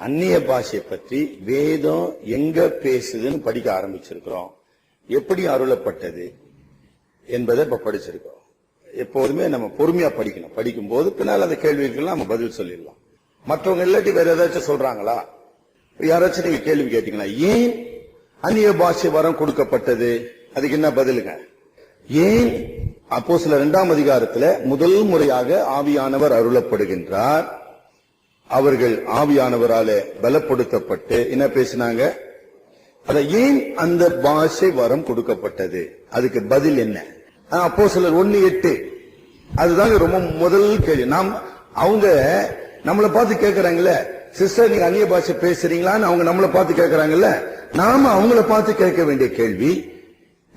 அந்நிய பாஷை பற்றி வேதம் எங்க பேசுதுன்னு படிக்க ஆரம்பிச்சிருக்கிறோம். எப்படி அருளப்பட்டது என்பதை இப்ப படிச்சிருக்கோம். எப்போதுமே நம்ம பொறுமையா படிக்கணும். படிக்கும் போது பின்னால் அந்த கேள்விக்கெல்லாம் நம்ம பதில் சொல்லிடலாம். மற்றவங்க இல்லாட்டி வேற ஏதாச்சும் சொல்றாங்களா, யாராச்சும் நீங்க கேள்வி கேட்டீங்களா? ஏன் அந்நிய பாஷை வரம் கொடுக்கப்பட்டது? அதுக்கு என்ன பதிலுங்க? ஏன் அப்போஸ்தலர் 2ஆம் அதிகாரத்துல முதல் முறையாக ஆவியானவர் அருளப்படுகின்றார். அவர்கள் ஆவியானவரால பலப்படுத்தப்பட்டு என்ன பேசினாங்க? அத ஏன் அந்த பாஷை வரம் கொடுக்கப்பட்டது? அதுக்கு பதில் என்ன? அப்போஸ்தலர் 1:8 அதுதான் ரொம்ப முதல் கேள்வி. அவங்க நம்மளை பார்த்து கேட்கறாங்கல்ல, சிஸ்டர் நீங்க அந்நிய பாஷை பேசுறீங்களான்னு அவங்க நம்மளை பார்த்து கேட்கறாங்கல்ல, நாம அவங்கள பார்த்து கேட்க வேண்டிய கேள்வி,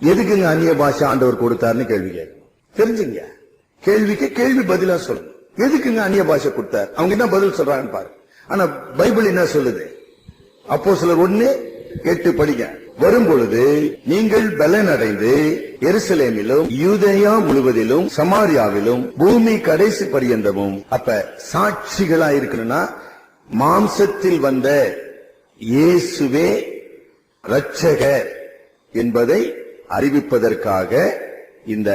எதுக்குங்க அந்நிய பாஷை ஆண்டவர் கொடுத்தாருன்னு கேள்வி கேட்கணும். தெரிஞ்சுங்க, கேள்விக்கு கேள்வி பதிலா சொல்லணும். எதுக்குங்க அந்நிய பாஷை கொடுத்தார்? அவங்க என்ன பதில் சொல்றாங்கன்னு பாரு. ஆனா பைபிள் என்ன சொல்லுது? அப்போஸ்தலர் 1:8 படிங்க. வரும்பொழுது நீங்கள் பலன் அடைந்து எருசலேமிலும் யூதேயா முழுவதிலும் சமாரியாவிலும் பூமி கடைசி பரியந்தமும், அப்ப சாட்சிகளா இருக்கணும்னா மாம்சத்தில் வந்த இயேசுவே இரட்சகர் என்பதை அறிவிப்பதற்காக இந்த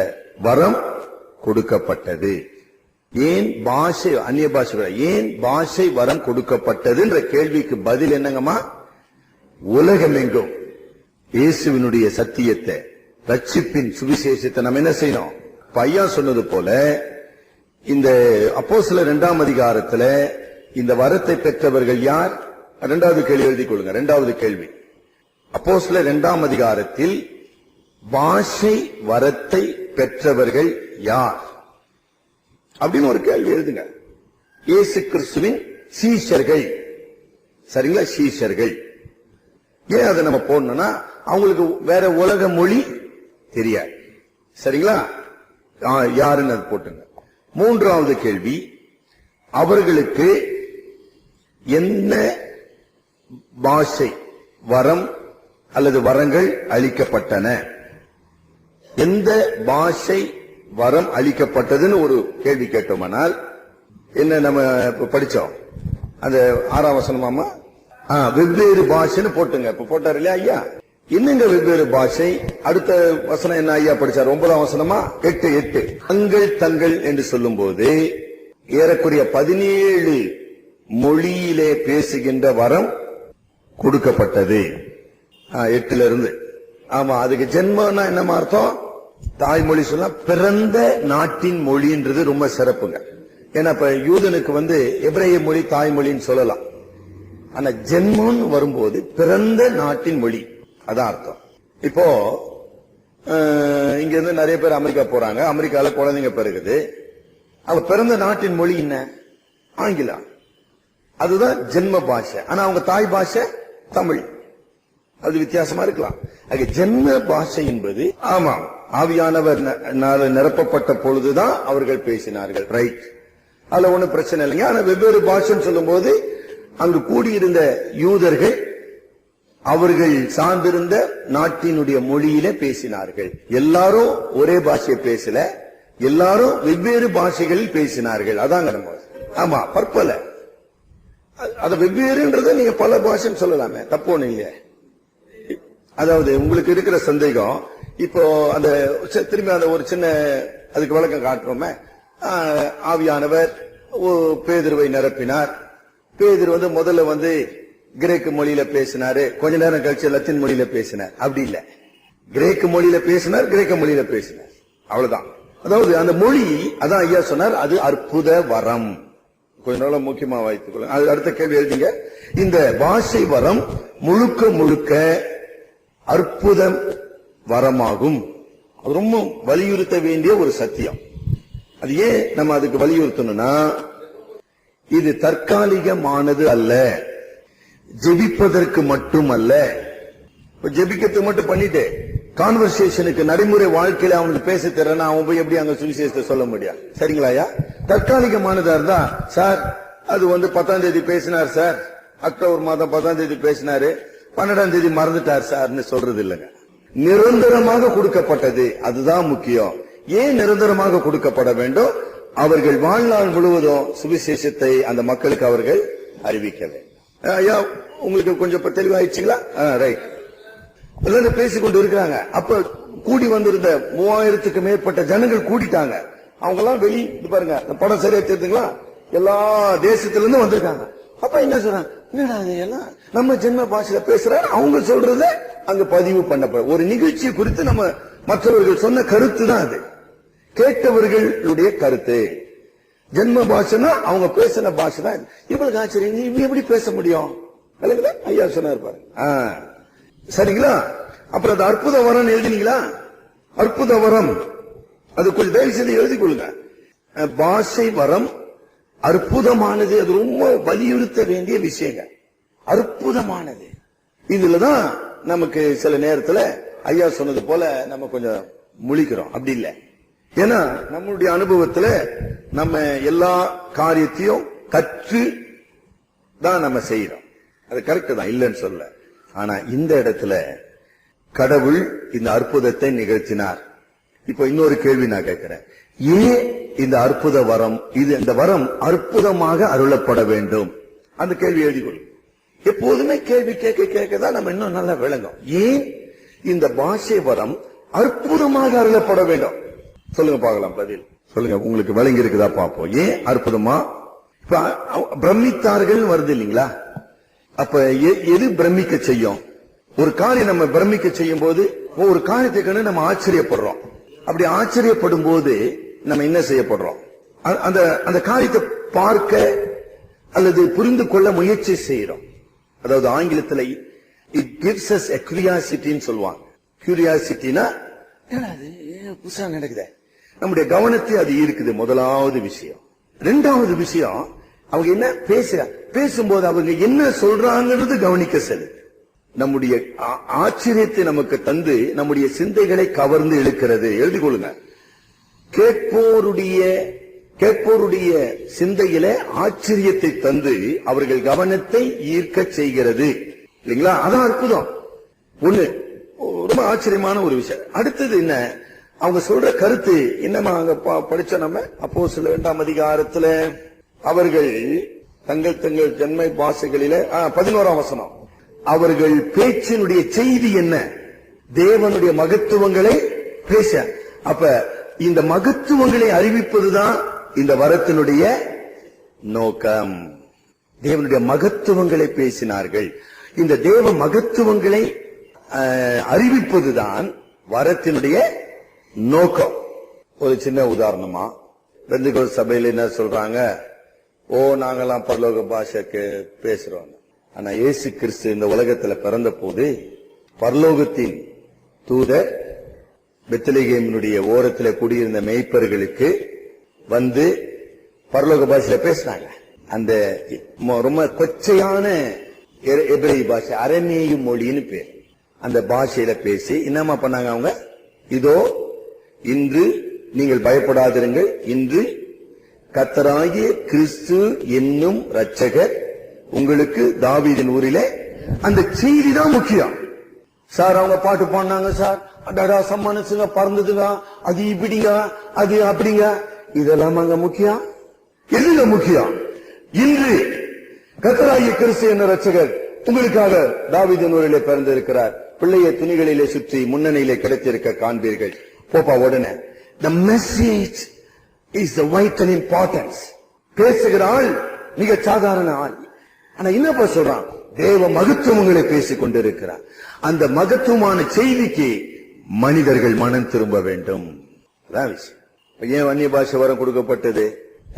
வரம் கொடுக்கப்பட்டது. ஏன் பாஷை, அந்நிய பாஷை ஏன் பாஷை வரம் கொடுக்கப்பட்டது என்ற கேள்விக்கு பதில் என்னங்கம்மா? உலகமெங்கும் இயேசுவினுடைய சத்தியத்தை, ரட்சிப்பின் சுவிசேஷத்தை நம்ம என்ன செய்யணும்? பையா சொன்னது போல இந்த அப்போஸ்தலர் 2ஆம் அதிகாரத்துல இந்த வரத்தை பெற்றவர்கள் யார்? 2வது கேள்வி எழுதிக் கொள்ளுங்க. 2வது கேள்வி, அப்போஸ்தலர் 2ஆம் அதிகாரத்தில் பாஷை வரத்தை பெற்றவர்கள் யார் அப்படின்னு ஒரு கேள்வி எழுதுங்க. இயேசு கிறிஸ்துவின் சீஷர்கள். சரிங்களா? சீஷர்கள். ஏன் அதை நம்ம போடணும்னா அவங்களுக்கு வேற உலக மொழி தெரியாது. சரிங்களா? யாருன்னு அது போட்டுங்க. 3வது கேள்வி, அவர்களுக்கு என்ன பாஷை வரம் அல்லது வரங்கள் அளிக்கப்பட்டன? எந்த பாஷை வரம் அளிக்கப்பட்டதுன்னு ஒரு கேள்வி கேட்டோம்னால் என்ன நம்ம படிச்சோம்? அந்த 6ஆம் வசனமாமா வெவ்வேறு பாஷைன்னு போட்டுங்க. இப்ப போட்டார் இல்லையா ஐயா? என்னங்க வெவ்வேறு பாஷை? அடுத்த வசனம் என்ன ஐயா படிச்சார்? 9ஆம் வசனமா 8 தங்கள் என்று சொல்லும் போது ஏறக்குறைய 17 மொழியிலே பேசுகின்ற வரம் கொடுக்கப்பட்டது. 8ல இருந்து. ஆமா, அதுக்கு ஜென்மம்னா என்ன அர்த்தம்? தாய்மொழி சொன்னா பிறந்த நாட்டின் மொழின்றது ரொம்ப சிறப்புங்க. ஏன்னா இப்ப யூதனுக்கு எபிரேய மொழி தாய்மொழின்னு சொல்லலாம். ஆனா ஜென்மம் வரும்போது பிறந்த நாட்டின் மொழி, அதான் அர்த்தம். இப்போ இங்க இருந்து நிறைய பேர் அமெரிக்கா போறாங்க. அமெரிக்கால குழந்தைங்க பிறகுது. அவங்க பிறந்த நாட்டின் மொழி என்ன? ஆங்கிலம். அதுதான் ஜென்ம பாஷை. ஆனா அவங்க தாய் பாஷை தமிழ். அது வித்தியாசமா இருக்கலாம். ஜென்ம பாஷை என்பது, ஆமா, ஆவியானவர் நிரப்பப்பட்ட பொழுதுதான் அவர்கள் பேசினார்கள். ரைட், அதுல ஒண்ணும் பிரச்சனை இல்லைங்க. ஆனா வெவ்வேறு பாஷைன்னு சொல்லும் போது அங்கு கூடியிருந்த யூதர்கள் அவர்கள் சார்ந்திருந்த நாட்டினுடைய மொழியில பேசினார்கள். எல்லாரும் ஒரே பாஷையை பேசல, எல்லாரும் வெவ்வேறு பாஷைகளில் பேசினார்கள். அதாங்க நம்ம. ஆமா, பற்பல. அது வெவ்வேறுன்றத நீங்க பல பாஷைன்னு சொல்லலாமே, தப்பு ஒண்ணு இல்லையே. அதாவது உங்களுக்கு இருக்கிற சந்தேகம், இப்போ அந்த திரும்பி அந்த ஒரு சின்ன அதுக்கு விளக்கம் காட்டுறோமே. ஆவியானவர் பேதுருவை நிரப்பினார். பேதுரு முதல்ல கிரேக்கு மொழியில பேசினாரு, கொஞ்ச நேரம் கழிச்சு லத்தீன் மொழியில பேசினார். அப்படி இல்ல, கிரேக்கு மொழியில பேசினார், கிரேக்க மொழியில பேசினார், அவ்வளவுதான். அதாவது அந்த மொழி, அதான் ஐயா சொன்னார், அது அற்புத வரம். கொஞ்ச நாள் முக்கியமா வைத்துக் கொள்ள. அடுத்த கேள்வி எழுதிங்க. இந்த பாஷை வரம் முழுக்க முழுக்க அற்புத வரமாகும். அது ரொம்ப வலியுறுத்த வேண்டிய ஒரு சத்தியம். அது ஏன் நம்ம அதுக்கு வலியுறுத்தணும்னா, இது தற்காலிகமானது அல்ல, ஜெபிப்பதற்கு மட்டும் அல்ல. ஜெபிக்கிறதுக்கு மட்டும் பண்ணிட்டு கான்வர்சேஷனுக்கு, நடைமுறை வாழ்க்கையில அவனுக்கு பேச தெரியல, அவன் போய் எப்படி அங்க சுவிசேஷத்தை சொல்ல முடியாது? சரிங்களாயா? தற்காலிகமானதா இருந்தா, சார் அது 10ஆம் தேதி பேசினார் சார், அக்டோபர் மாதம் 10ஆம் தேதி பேசினாரு, 12ஆம் தேதி மறந்துட்டார் சார்னு சொல்றது இல்லைங்க. நிரந்தரமாக கொடுக்கப்பட்டது, அதுதான் முக்கியம். ஏன் நிரந்தரமாக கொடுக்கப்பட வேண்டும்? அவர்கள் வாழ்நாள் முழுவதும் சுவிசேஷத்தை அந்த மக்களுக்கு அவர்கள் அறிவிக்க வேண்டும். ஐயா உங்களுக்கு கொஞ்சம் தெளிவாயிடுச்சுங்களா? ரைட். எல்லாரும் பேசிக்கொண்டு இருக்கிறாங்க. அப்ப கூடி வந்திருந்த 3000க்கு மேற்பட்ட ஜனங்கள் கூடிட்டாங்க. அவங்க எல்லாம் பாருங்க, படம் சரியா தெரியுதுங்களா? எல்லா தேசத்துல இருந்து வந்திருக்காங்க. அப்ப என்ன சொல்றாங்க, என்னடா எல்லாம் நம்ம ஜென்ம பாஷையில பேசுற, அவங்க சொல்றத அங்க பதிவு பண்ணப்ப ஒரு நிகழ்ச்சி குறித்து நம்ம மற்றவர்கள் சொன்ன கருத்து தான் அது, கேட்டவர்களுடைய கருத்து. ஜென்ம பாஷைனா அவங்க பேசின பாஷை தான். இவங்களுக்கு ஆச்சரியம், நீ எப்படி பேச முடியும்? ஐயா சொன்னார் பாருங்க. சரிங்களா? அப்புறம் அது அற்புத வரம் எழுதினீங்களா? அற்புத வரம் அது கொஞ்சம் தயவு செய்து எழுதிக் கொள்ளுங்க. பாஷை வரம் அற்புதமானது. அது ரொம்ப வலியுறுத்த வேண்டிய விஷயங்க. அற்புதமானது. இதுலதான் நமக்கு சில நேரத்துல ஐயா சொன்னது போல நம்ம கொஞ்சம் முழிக்கிறோம். அப்படி இல்லை. ஏன்னா நம்மளுடைய அனுபவத்துல நம்ம எல்லா காரியத்தையும் கற்று தான் நம்ம செய்யறோம். அது கரெக்ட் தான், இல்லைன்னு சொல்ல. ஆனா இந்த இடத்துல கடவுள் இந்த அற்புதத்தை நிகழ்த்தினார். இப்ப இன்னொரு கேள்வி நான் கேட்கிறேன், ஏன் இந்த அற்புத வரம், இந்த வரம் அற்புதமாக அருளப்பட வேண்டும்? அந்த கேள்வி எழுதிக்கொள்ளும். எப்போதுமே கேள்வி கேட்க கேட்கதான் நம்ம இன்னும் நல்லா விளங்கும். ஏன் இந்த பாஷை வரம் அற்புதமாக அருளப்பட வேண்டும்? சொல்லுங்க பார்க்கலாம், பதில் சொல்லுங்க. உங்களுக்கு விளங்கி இருக்குதா பார்ப்போம். ஏன் அற்புதமா? பிரமித்தார்கள் வருது இல்லீங்களா? அப்ப எது பிரமிக்க செய்யும்? ஒரு காரியம் நம்ம பிரமிக்க செய்யும் போது ஒரு காரியத்தை கண்டு நம்ம ஆச்சரியப்படுறோம். அப்படி ஆச்சரியப்படும் போது நம்ம என்ன செய்யப்படுறோம்? அந்த காரியத்தை பார்க்க அல்லது புரிந்து கொள்ள முயற்சி செய்யறோம். அதாவது ஆங்கிலத்தில் இட் கிவ்ஸ் அஸ் எ கியூரியாசிட்டின்னு சொல்லுவாங்க. கியூரியாசிட்டினா புதுசா நடக்குது, நம்முடைய கவனத்தை அது இருக்குது. முதலாவது விஷயம். இரண்டாவது விஷயம், அவங்க என்ன பேசும்போது அவங்க என்ன சொல்றாங்கிறது கவனிக்க செல்லுது. நம்முடைய ஆச்சரியத்தை நமக்கு தந்து நம்முடைய சிந்தைகளை கவர்ந்து இழுக்கிறது. எழுதிக் கொள்ளுங்க. கேட்போருடைய சிந்தையில ஆச்சரியத்தை தந்து அவர்கள் கவனத்தை ஈர்க்க செய்கிறது. இல்லைங்களா? அதான் அற்புதம். ஒண்ணு ரொம்ப ஆச்சரியமான ஒரு விஷயம். அடுத்தது என்ன, அவங்க சொல்ற கருத்து என்னமா? அங்க படிச்ச நம்ம அப்போஸ்தலர் 2ஆம் அதிகாரத்துல அவர்கள் தங்கள் ஜன்மை பாஷைகளில 11ஆம் வசனம், அவர்கள் பேச்சினுடைய செய்தி என்ன? தேவனுடைய மகத்துவங்களை பேச. அப்ப இந்த மகத்துவங்களை அறிவிப்பதுதான் இந்த வரத்தினுடைய நோக்கம். தேவனுடைய மகத்துவங்களை பேசினார்கள். இந்த தேவ மகத்துவங்களை அறிவிப்பதுதான் வரத்தினுடைய நோக்கம். ஒரு சின்ன உதாரணமா, பெந்தெகோஸ்தே சபையில என்ன சொல்றாங்க, நாங்கெல்லாம் பரலோக பாஷைக்கு பேசுறோம். ஆனா இயேசு கிறிஸ்து இந்த உலகத்துல பிறந்த போது பரலோகத்தின் தூதர் பெத்லகேமினுடைய ஓரத்தில் குடியிருந்த மேய்ப்பர்களுக்கு வந்து பரலோக பாஷையில பேசினாங்க. அந்த ரொம்ப கொச்சையான எபிரேய பாஷை, அரமேயு மொழின்னு பேர். அந்த பாஷையில பேசி என்னமா பண்ணாங்க அவங்க? இதோ இன்று நீங்கள் பயப்படாதிருங்கள், இன்று கர்த்தராகிய கிறிஸ்து என்னும் இரட்சகர் உங்களுக்கு தாவீதின் ஊரிலே. அந்த செய்தி தான் முக்கியம். சார் அவங்க பாட்டு பாடினாங்க சார், அடடா சம்மனசுங்க பறந்ததுங்க, அது இப்படிங்க அது அப்படிங்க, இதெல்லாம் அங்க முக்கியம்? எதுங்க முக்கியம்? இன்று கர்த்தராகிய கிறிஸ்து என்னும் இரட்சகர் உங்களுக்காக தாவீதின் ஊரிலே பிறந்திருக்கிறார், பிள்ளையை துணிகளிலே சுற்றி முன்னணியிலே கிடைத்திருக்க காண்பீர்கள். போப்பா உடனே. The message is the vital importance. பேசுகிற ஆள் மிக சாதாரண ஆள். ஆனா என்னப்பா சொல்றான்? தேவ மகத்துவங்களை பேசிக் கொண்டிருக்கிறார். அந்த மகத்துவமான செய்திக்கு மனிதர்கள் மனம் திரும்ப வேண்டும். அதான் விஷயம். ஏன் அந்நிய பாஷை வரம் கொடுக்கப்பட்டது?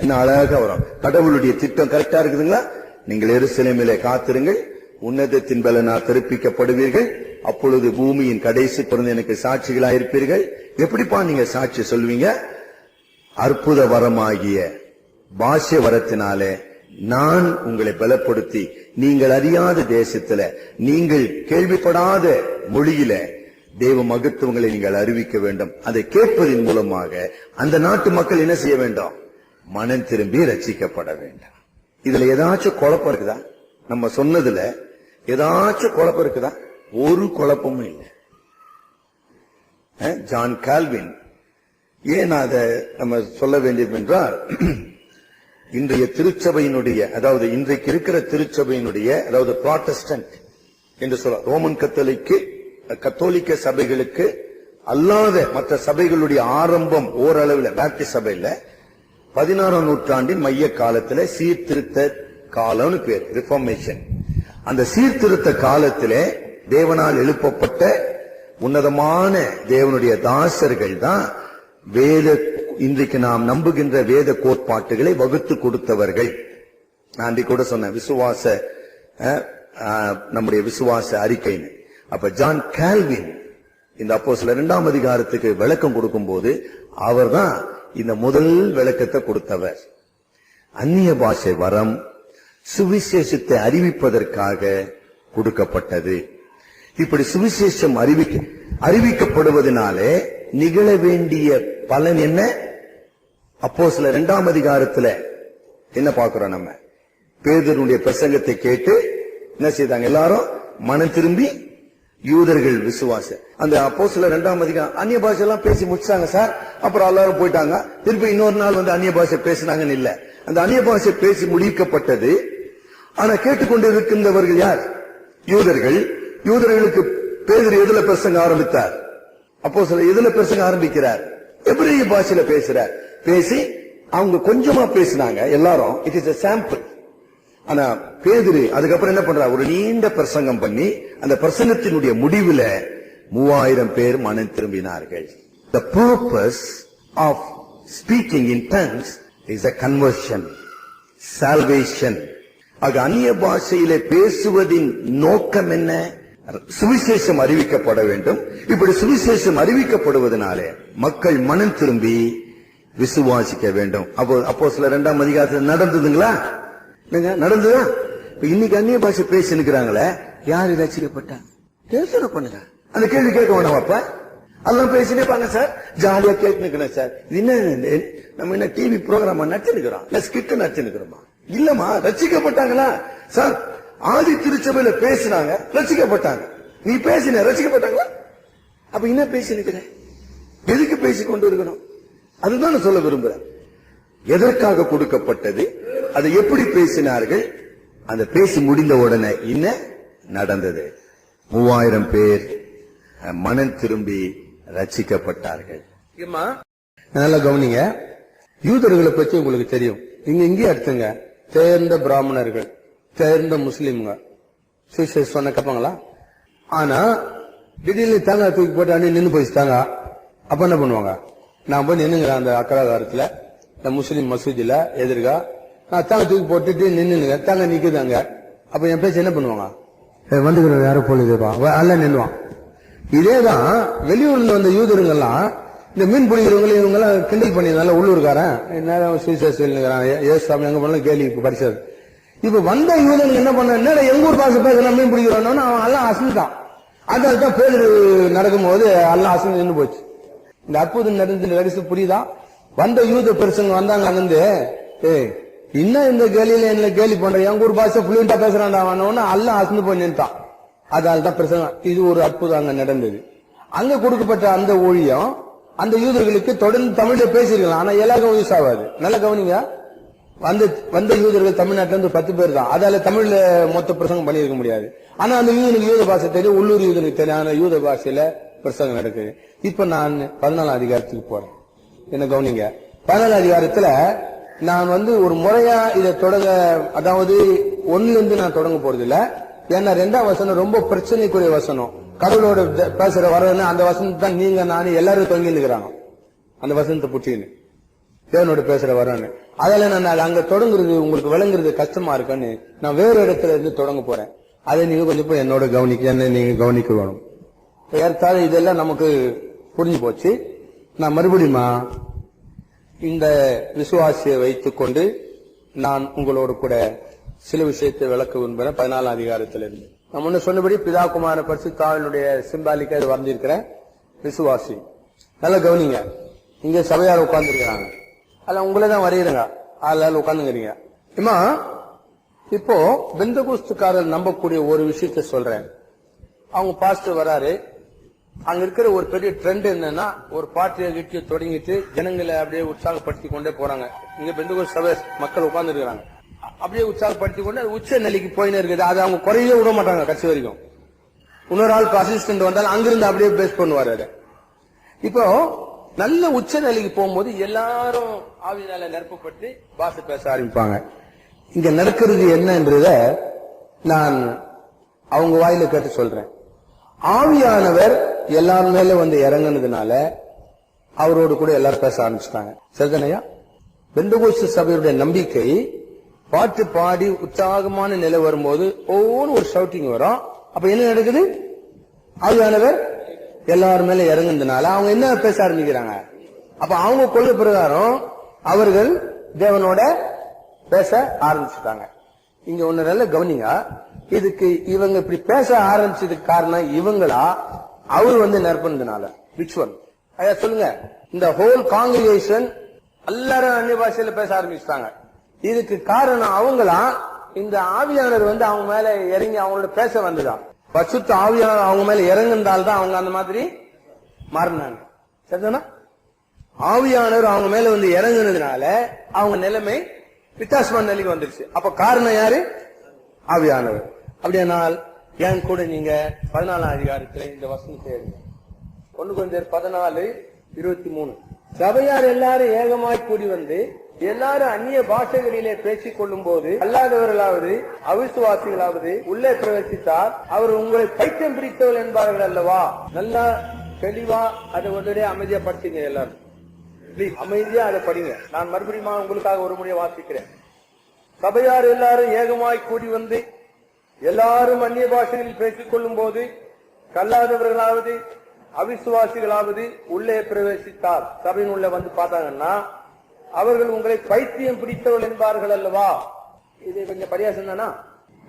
என்ன அழகாக வரும். கடவுளுடைய திட்டம் கரெக்டா இருக்குதுங்களா? நீங்கள் எருசலேமிலே காத்திருங்கள், உன்னதத்தின் பலனால் திருப்பிக்கப்படுவீர்கள், அப்பொழுது பூமியின் கடைசி பிறந்து எனக்கு சாட்சிகளாக இருப்பீர்கள். எப்படிப்பா நீங்க சாட்சி சொல்வீங்க? அற்புத வரமாகிய பாஷ்ய வரத்தினாலே நான் உங்களை பலப்படுத்தி நீங்கள் அறியாத தேசத்துல, நீங்கள் கேள்விப்படாத மொழியில தேவ மகத்துவங்களை நீங்கள் அறிவிக்க வேண்டும். அதை கேட்பதன் மூலமாக அந்த நாட்டு மக்கள் என்ன செய்ய வேண்டும்? மனம் திரும்பி ரட்சிக்கப்பட வேண்டும். இதுல ஏதாச்சும் குழப்பம் இருக்குதா? நம்ம சொன்னதுல ஏதாச்சும் குழப்பம் இருக்குதா? ஒரு குழப்பமும் இல்லை. ஜான் கால்வின், ஏன் அதை நம்ம சொல்ல வேண்டியது என்றால், இன்றைய திருச்சபையினுடைய, அதாவது இன்றைக்கு இருக்கிற திருச்சபையினுடைய, அதாவது புராட்டஸ்டன்ட் என்று சொல்ல, ரோமன் கத்தோலிக்க சபைகளுக்கு அல்லாத மற்ற சபைகளுடைய ஆரம்பம் ஓரளவில் பேப்டிஸ்ட் சபையில 16ஆம் நூற்றாண்டின் மைய காலத்துல சீர்திருத்த காலம்னு பேர், ரிஃபார்மேஷன். அந்த சீர்திருத்த காலத்திலே தேவனால் எழுப்பப்பட்ட உன்னதமான தேவனுடைய தாசர்கள் தான் இன்றைக்கு நாம் நம்புகின்ற வேத கோட்பாட்டுகளை வகுத்து கொடுத்தவர்கள். நான் அன்றைக்கு கூட சொன்னேன் விசுவாச, நம்முடைய விசுவாச அறிக்கைன்னு. அப்ப ஜான் கால்வின் இந்த அப்போஸ்தலர் 2ஆம் அதிகாரத்துக்கு விளக்கம் கொடுக்கும் போது அவர் தான் இந்த முதல் விளக்கத்தை கொடுத்தவர். அந்நிய பாஷை வரம் சுவிசேஷத்தை அறிவிப்பதற்காக கொடுக்கப்பட்டது. இப்படி சுவிசேஷம் அறிவிக்கப்படுவதனாலே நிகழ வேண்டிய பலன் என்ன? அப்போஸ்தலர் 2ஆம் அதிகாரத்துல என்ன பார்க்கிறோம்? நம்ம பேதுருடைய பிரசங்கத்தை கேட்டு என்ன செய்தாங்க? எல்லாரும் மனம் திரும்பி யூதர்கள் விசுவாச. அந்த அப்போஸ்தலர் 2ஆம் அதிகாரம் அந்நிய பாஷை எல்லாம் பேசி முடிச்சாங்க சார். அப்புறம் எல்லாரும் போயிட்டாங்க. திருப்பி இன்னொரு நாள் வந்து அந்நிய பாஷை பேசினாங்கன்னு இல்ல. அந்த அந்நிய பாஷை பேசி முடிக்கப்பட்டது. ஆனா கேட்டுக்கொண்டு இருக்கின்றவர்கள் யார்? யூதர்கள். யூதர்களுக்கு பேதுரு எதுல பிரசங்க ஆரம்பித்தார்? அப்போஸ்தலர் எதுல பிரசங்க ஆரம்பிக்கிறார்? எபிரேய பாஷையில பேசுறார். பேசி அவங்க கொஞ்சமா பேசினாங்க எல்லாரும். It is a sample. ஆனா பேதுரு அதுக்கப்புறம் என்ன பண்றார்? ஒரு நீண்ட பிரசங்கம் பண்ணி அந்த பிரசங்கத்தினுடைய முடிவுல 3000 பேர் மனம் திரும்பினார்கள். The purpose of speaking in tongues is a conversion, salvation. ஆக அந்நிய பாஷையிலே பேசுவதின் நோக்கம் என்ன? சுவிசேஷம் அறிவிக்கப்பட வேண்டும். இப்படி சுவிசேஷம் அறிவிக்கப்படுவதனாலே மக்கள் மனம் திரும்பி விசுவாசிக்க வேண்டும். அப்போஸ்தலர் 2ஆம் அதிகாரத்தில் நடந்ததுங்களா? நடந்ததா? இன்னைக்கு அந்நிய பாஷை பேசினுக்கிறாங்களே, யாரு ரசிக்கப்பட்டாங்க? பேசுற பண்ணுங்க. அந்த கேள்வி கேட்க வேண்டாம். அப்ப அதெல்லாம் பேசினே பாங்க சார், ஜாலியா கேட்டுக்கிறேன் சார். இது என்ன, நம்ம என்ன டிவி ப்ரோக்ராம் நடிச்சுக்கிறோம்? இல்ல ஸ்கிட் நடிச்சுக்கிறோமா? இல்லமா, ரசிக்கப்பட்டாங்களா சார்? ஆதி திருச்சபையில பேசினாங்க, ரசிக்கப்பட்டாங்க. நீ பேசின ரசிக்கப்பட்டாங்களா? அப்ப என்ன பேசினுக்கிற? எதுக்கு பேசி கொண்டு இருக்கணும்? அதுதான் நான் சொல்ல விரும்புறேன். எதற்காக கொடுக்கப்பட்டது, அதை எப்படி பேசினார்கள், அந்த பேசி முடிந்த உடனே என்ன நடந்தது? 3000 பேர் மனம் திரும்பி ரட்சிக்கப்பட்டார்கள். நல்லா கவனிங்க. யூதர்களை பற்றி உங்களுக்கு தெரியும். இங்கே எடுத்துங்க, தேர்ந்த பிராமணர்கள், தேர்ந்த முஸ்லிம்ங்க சுவிசேஷம் சொன்ன கேட்பாங்களா? ஆனா திடீர்னு தேங்காய் தூக்கி போட்டு அண்ணி நின்று போயிட்டாங்க. அப்ப என்ன பண்ணுவாங்க? நான் போய் நின்னுங்கிறேன் அந்த அக்கராகாரத்துல, இந்த முஸ்லீம் மசூதியில எதிர்கா. நான் தேங்காய் தூக்கி போட்டுட்டு நின்னுங்க, தேங்காய் நிக்குதாங்க. அப்ப என் பேச்சு என்ன பண்ணுவாங்க? வந்துக்கிற யாரும் போலீஸ்ப்பா அல்ல நின்றுவான். இதேதான் வெளியூர்ல வந்த யூதருங்கெல்லாம் இந்த மீன் பிடிக்கிறவங்களும் இவங்க எல்லாம் கிண்டல் பண்ணியிருந்தால உள்ளூர்காரன் என்ன சுவிசேஷம் ஏசாமி எங்க பண்ணலாம் கேள்வி படிச்சது. இப்ப வந்த யூதன் என்ன பண்ண, என்ன எங்க ஊர் பாச பேசலாம் மீன் பிடிக்கிறோன்னு அவன் எல்லாம் அசந்துட்டான். அதான் பேர் நடக்கும்போது எல்லாம் அசந்து நின்று போச்சு. இந்த அற்புதம் நடந்து ரகசியம் புரியுதா? வந்த யூத பெருசுங்க வந்தாங்க அங்கிருந்து, இன்னும் இந்த கேலியில என்ன கேலி பண்ற, எங்க ஊர் பாஷை புளுண்டா பேசுறான்டா எல்லாம் அசந்து போய் நின்ட்டான். அதால தான் பிரசங்க. இது ஒரு அற்புதம் அங்க நடந்தது. அங்க கொடுக்கப்பட்ட அந்த ஊழியம் அந்த யூதர்களுக்கு தொடர்ந்து தமிழ்ல பேசிருக்கலாம். ஆனா எல்லாருக்கும் யூஸ் ஆகாது. நல்ல கவனிங்க. வந்த யூதர்கள் தமிழ்நாட்டில இருந்து 10 பேர் தான். அதால தமிழ்ல மொத்த பிரசங்கம் பண்ணிருக்க முடியாது. ஆனா அந்த யூதனுக்கு யூத பாஷை தெரியும், உள்ளூர் யூதனுக்கு தெரியும், யூத பாஷையில பிரசங்கம் நடக்குது. இப்ப நான் 14ஆம் அதிகாரத்துக்கு போறேன். என்ன கவனிங்க. 14ஆம் அதிகாரத்துல நான் ஒரு முறையா இதை தொடங்க, அதாவது 1ல இருந்து நான் தொடங்க போறது இல்ல. ஏன்னா 2ஆம் வசனம் ரொம்ப பிரச்சனைக்குரிய வசனம். கடவுளோட பேசுற வரன்னு அந்த வசனத்தை தான் நீங்க நானும் எல்லாரும் தொங்கி நிற்கிறாங்க. அந்த வசனத்தை புட்டின்னு தேவனோட பேசுற வரன்னு. அதில் நான் அங்க தொடங்குறது உங்களுக்கு விளங்குறது கஷ்டமா இருக்குன்னு நான் வேற இடத்துல இருந்து தொடங்க போறேன். அதை நீங்க கொஞ்சம் என்னோட என்ன நீங்க கவனிக்க வேணும். ஏற்கால இதெல்லாம் நமக்கு புரிஞ்சு போச்சு. நான் மறுபடியுமா இந்த விசுவாசியை வைத்துக் கொண்டு நான் உங்களோடு கூட சில விஷயத்தை விளக்க விரும்புகிறேன். 14ஆம் அதிகாரத்திலிருந்து நான் முன்ன சொன்னபடி பிதா குமார பரிசுத்தாவினுடைய சிம்பாலிக்கா இது வரைஞ்சிருக்கிறேன். விசுவாசி நல்லா கவனிங்க. இங்க சபையார் உட்கார்ந்து இருக்கிறாங்க, அல்ல உங்களே தான் வரையிருங்க, அதில் உட்காந்துங்கிறீங்க. இம்மா இப்போ பெந்தகோஸ்துக்காரர் நம்பக்கூடிய ஒரு விஷயத்த சொல்றேன். அவங்க பாஸ்டர் வராரு, அங்க இருக்கிற ஒரு பெரிய ட்ரெண்ட் என்னன்னா, ஒரு பார்ட்டியை கிட்டி தொடங்கிட்டு ஜனங்களை அப்படியே உற்சாகப்படுத்தி கொண்டே போறாங்க. இங்க பெந்தகோஸ்து சபை மக்கள் உட்கார்ந்து இருக்காங்க, அப்படியே உற்சாகப்படுத்தி கொண்டு அது உச்ச நிலைக்கு போயின்னு இருக்குது. அதை அவங்க குறையவே விட மாட்டாங்க கடைசி வரைக்கும். இன்னொரு ஆள் அசிஸ்டன்ட் வந்தாலும் அங்கிருந்து அப்படியே பேஸ் பண்ணுவாரு. அதை இப்போ நல்ல உச்ச நிலைக்கு போகும்போது எல்லாரும் ஆவியினால நிரப்பப்பட்டு பாஷை பேச ஆரம்பிப்பாங்க. இங்க நடக்கிறது என்னன்றத நான் அவங்க வாயில கேட்டு சொல்றேன். ஆவியானவர் எல்லாரும் மேல வந்து இறங்குனதுனால அவரோடு கூட எல்லாரும் பேச ஆரம்பிச்சுட்டாங்க. சரிதானையா? பெந்தகோஸ்து சபையுடைய நம்பிக்கை பாட்டு பாடி உற்சாகமான நிலை வரும்போது ஒவ்வொரு ஒரு ஷவுட்டிங் வரும். அப்ப என்ன நடக்குது? ஆவியானவர் எல்லாரும் மேல இறங்குனதுனால அவங்க என்ன பேச ஆரம்பிக்கிறாங்க. அப்ப அவங்க கொள்கை பிரகாரம் அவர்கள் தேவனோட பேச ஆரம்பிச்சுட்டாங்க. இங்க ஒண்ணு நல்ல கவனிங்க. இதுக்கு இவங்க இப்படி பேச ஆரம்பிச்சதுக்கு காரணம் இவங்களா, அவர் வந்து நிரப்பினதுனால? Which one? ஐயா சொல்லுங்க. இந்த ஹோல் காங்கிரிகேஷன் எல்லாரும் அந்நிய பாஷையில பேச ஆரம்பிச்சுட்டாங்க. இதுக்கு காரணம் அவங்களா, இந்த ஆவியானவர் வந்து அவங்க மேல இறங்கி அவங்களோட பேச வந்துதான். பசுத்த ஆவியானவர் அவங்க மேல இறங்குனால்தான் அவங்க அந்த மாதிரி மாறினாங்க. சரிதானா? ஆவியானவர் அவங்க மேல வந்து இறங்குனதுனால அவங்க நிலைமை வித்தியாசமான நிலைக்கு வந்துருச்சு. அப்ப காரணம் யாரு? ஆவியானவர். அப்படியானால் என் கூட நீங்க 14ஆம் அதிகாரத்துல இந்த வசனத்தை எழுதுங்க. 1 Corinthians 14:23. சபையார் எல்லாரும் ஏகமாய் கூடி வந்து எல்லாரும் அந்நிய பாஷைகளிலே பேசிக் கொள்ளும் போது அல்லாதவர்களாவது அவிசுவாசிகளாவது உள்ளே பிரவேசித்தால் அவர் உங்களை பைத்தியம் பிடித்தவர்கள் என்பார்கள் அல்லவா? நல்லா தெளிவா அதை உடனே அமைதியா படிச்சீங்க. எல்லாரும் அமைதியா அதை படிங்க. நான் மறுபடியும் உங்களுக்காக ஒரு முறையை வாசிக்கிறேன். சபையார் எல்லாரும் ஏகமாய் கூடி வந்து எல்லாரும் அந்நிய பாஷைகளில் பேசிக் கொள்ளும் போது கல்லாதவர்களாவது அவிசுவாசிகளாவது உள்ளே பிரவேசித்தார், சபையின் உள்ள வந்து பார்த்தாங்கன்னா அவர்கள் உங்களை பைத்தியம் பிடித்தவர்கள் என்பார்கள் அல்லவா? இது கொஞ்சம் பரியாசம் தானா?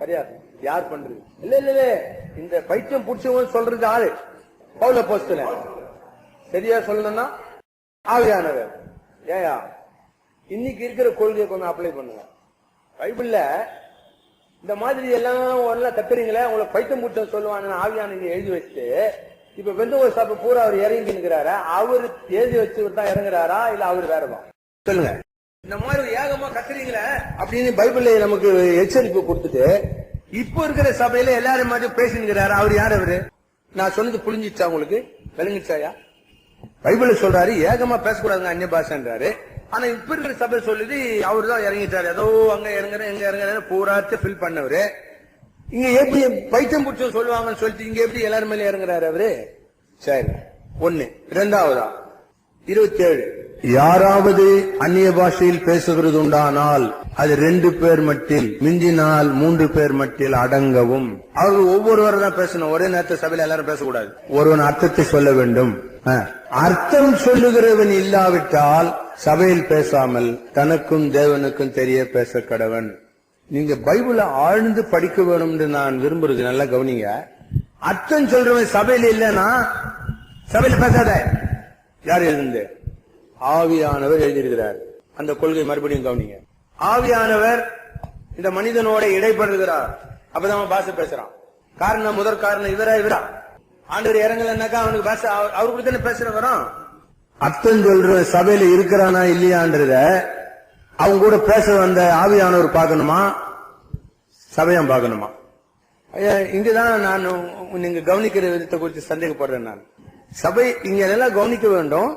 பரியாசம் யார் பண்றது? இல்ல இல்ல இல்ல, இந்த பைத்தியம் பிடிச்சவங்க சொல்றது ஆளு பவுல் அப்போஸ்தலன். சரியா சொல்லணும்னா ஆவியானவர். ஏயா இன்னைக்கு இருக்கிற கொள்கையை கொஞ்சம் அப்ளை பண்ணுங்க. பைபிள்ல இந்த மாதிரி எல்லாம் கத்துறீங்களே, உங்களை பைத்தியம் பிடிச்சவங்க சொல்லுவாங்க ஆவியான எழுதி வச்சுட்டு, இப்ப பெந்தகோஸ்து சபை பூரா அவர் இறங்கி நிற்கிறாரா? அவரு எழுதி வச்சு தான் இறங்குறாரா இல்ல அவரு வேறதான்? சொல்லுங்க. இந்த மாதிரி ஏகமா கத்துறீங்களே அப்படின்னு பைபிள்ல நமக்கு எச்சரிப்பு கொடுத்துட்டு இப்ப இருக்கிற சபையில எல்லாரும் மாதிரி பேசினுக்கிறாரு. அவர் யார்? அவரு நான் சொன்னது புரிஞ்சிச்சா உங்களுக்கு? விளங்கிச்சாயா? பைபிள்ல சொல்றாரு ஏகமா பேசக்கூடாதுங்க அந்நிய பாஷன்றாரு. ஆனா இப்ப இருக்கிற சபை சொல்லுது அவரு தான் இறங்கிட்டாரு. ஏதோ அங்க இறங்குற எங்க இறங்குற பூராத்த ஃபில் பண்ணவரு. இங்க எப்படி பைத்தியம் பிடிச்ச சொல்லுவாங்கன்னு சொல்லிட்டு இங்க எப்படி எல்லாரும் மேல இறங்குறாரு அவரு? சரி. 1. 2. 27. யாராவது அந்நிய பாஷையில் பேசுகிறது உண்டானால் அது 2 பேர் மட்டில், மிஞ்சினால் 3 பேர் மட்டில் அடங்கவும். அவர்கள் ஒவ்வொருவரும் தான் பேசணும். ஒரே நேரத்தில் சபையில எல்லாரும் பேசக்கூடாது. ஒருவன் அர்த்தத்தை சொல்ல வேண்டும். அர்த்தம் சொல்லுகிறவன் இல்லாவிட்டால் சபையில் பேசாமல் தனக்கும் தேவனுக்கும் தெரிய பேச கடவன். நீங்க பைபிளை ஆழ்ந்து படிக்க வேணும் என்று நான் விரும்புறது. நல்லா கவனிங்க. அர்த்தம் சொல்றவன் சபையில இல்லைன்னா சபையில பேசாத. யார் எழுந்து? ஆவியானவர் எழுதியிருக்கிறார். அந்த கொள்கை மறுபடியும் கவனிங்க. ஆவியானவர் இந்த மனிதனோட இடைப்படுகிறார். அப்பதான் பாஷை பேசுறான். காரணம், முதற் காரணம் இவரா? ஆண்டவர் இறங்கலன்னாக்கா அவனுக்கு பாஷை அவருக்கு தானே பேசுற வரும். அர்த்தம் சொல்ற சபையில இருக்கிறானா இல்லையான்றத அவங்க கூட பேச வந்த ஆவியானவர் பார்க்கணுமா, சபையம் பார்க்கணுமா? இங்கதான் நான் நீங்க கவனிக்கிற விதத்தை குறித்து சந்தேகப்படுறேன். நான் சபை இங்க எல்லாம் கவனிக்க வேண்டும்.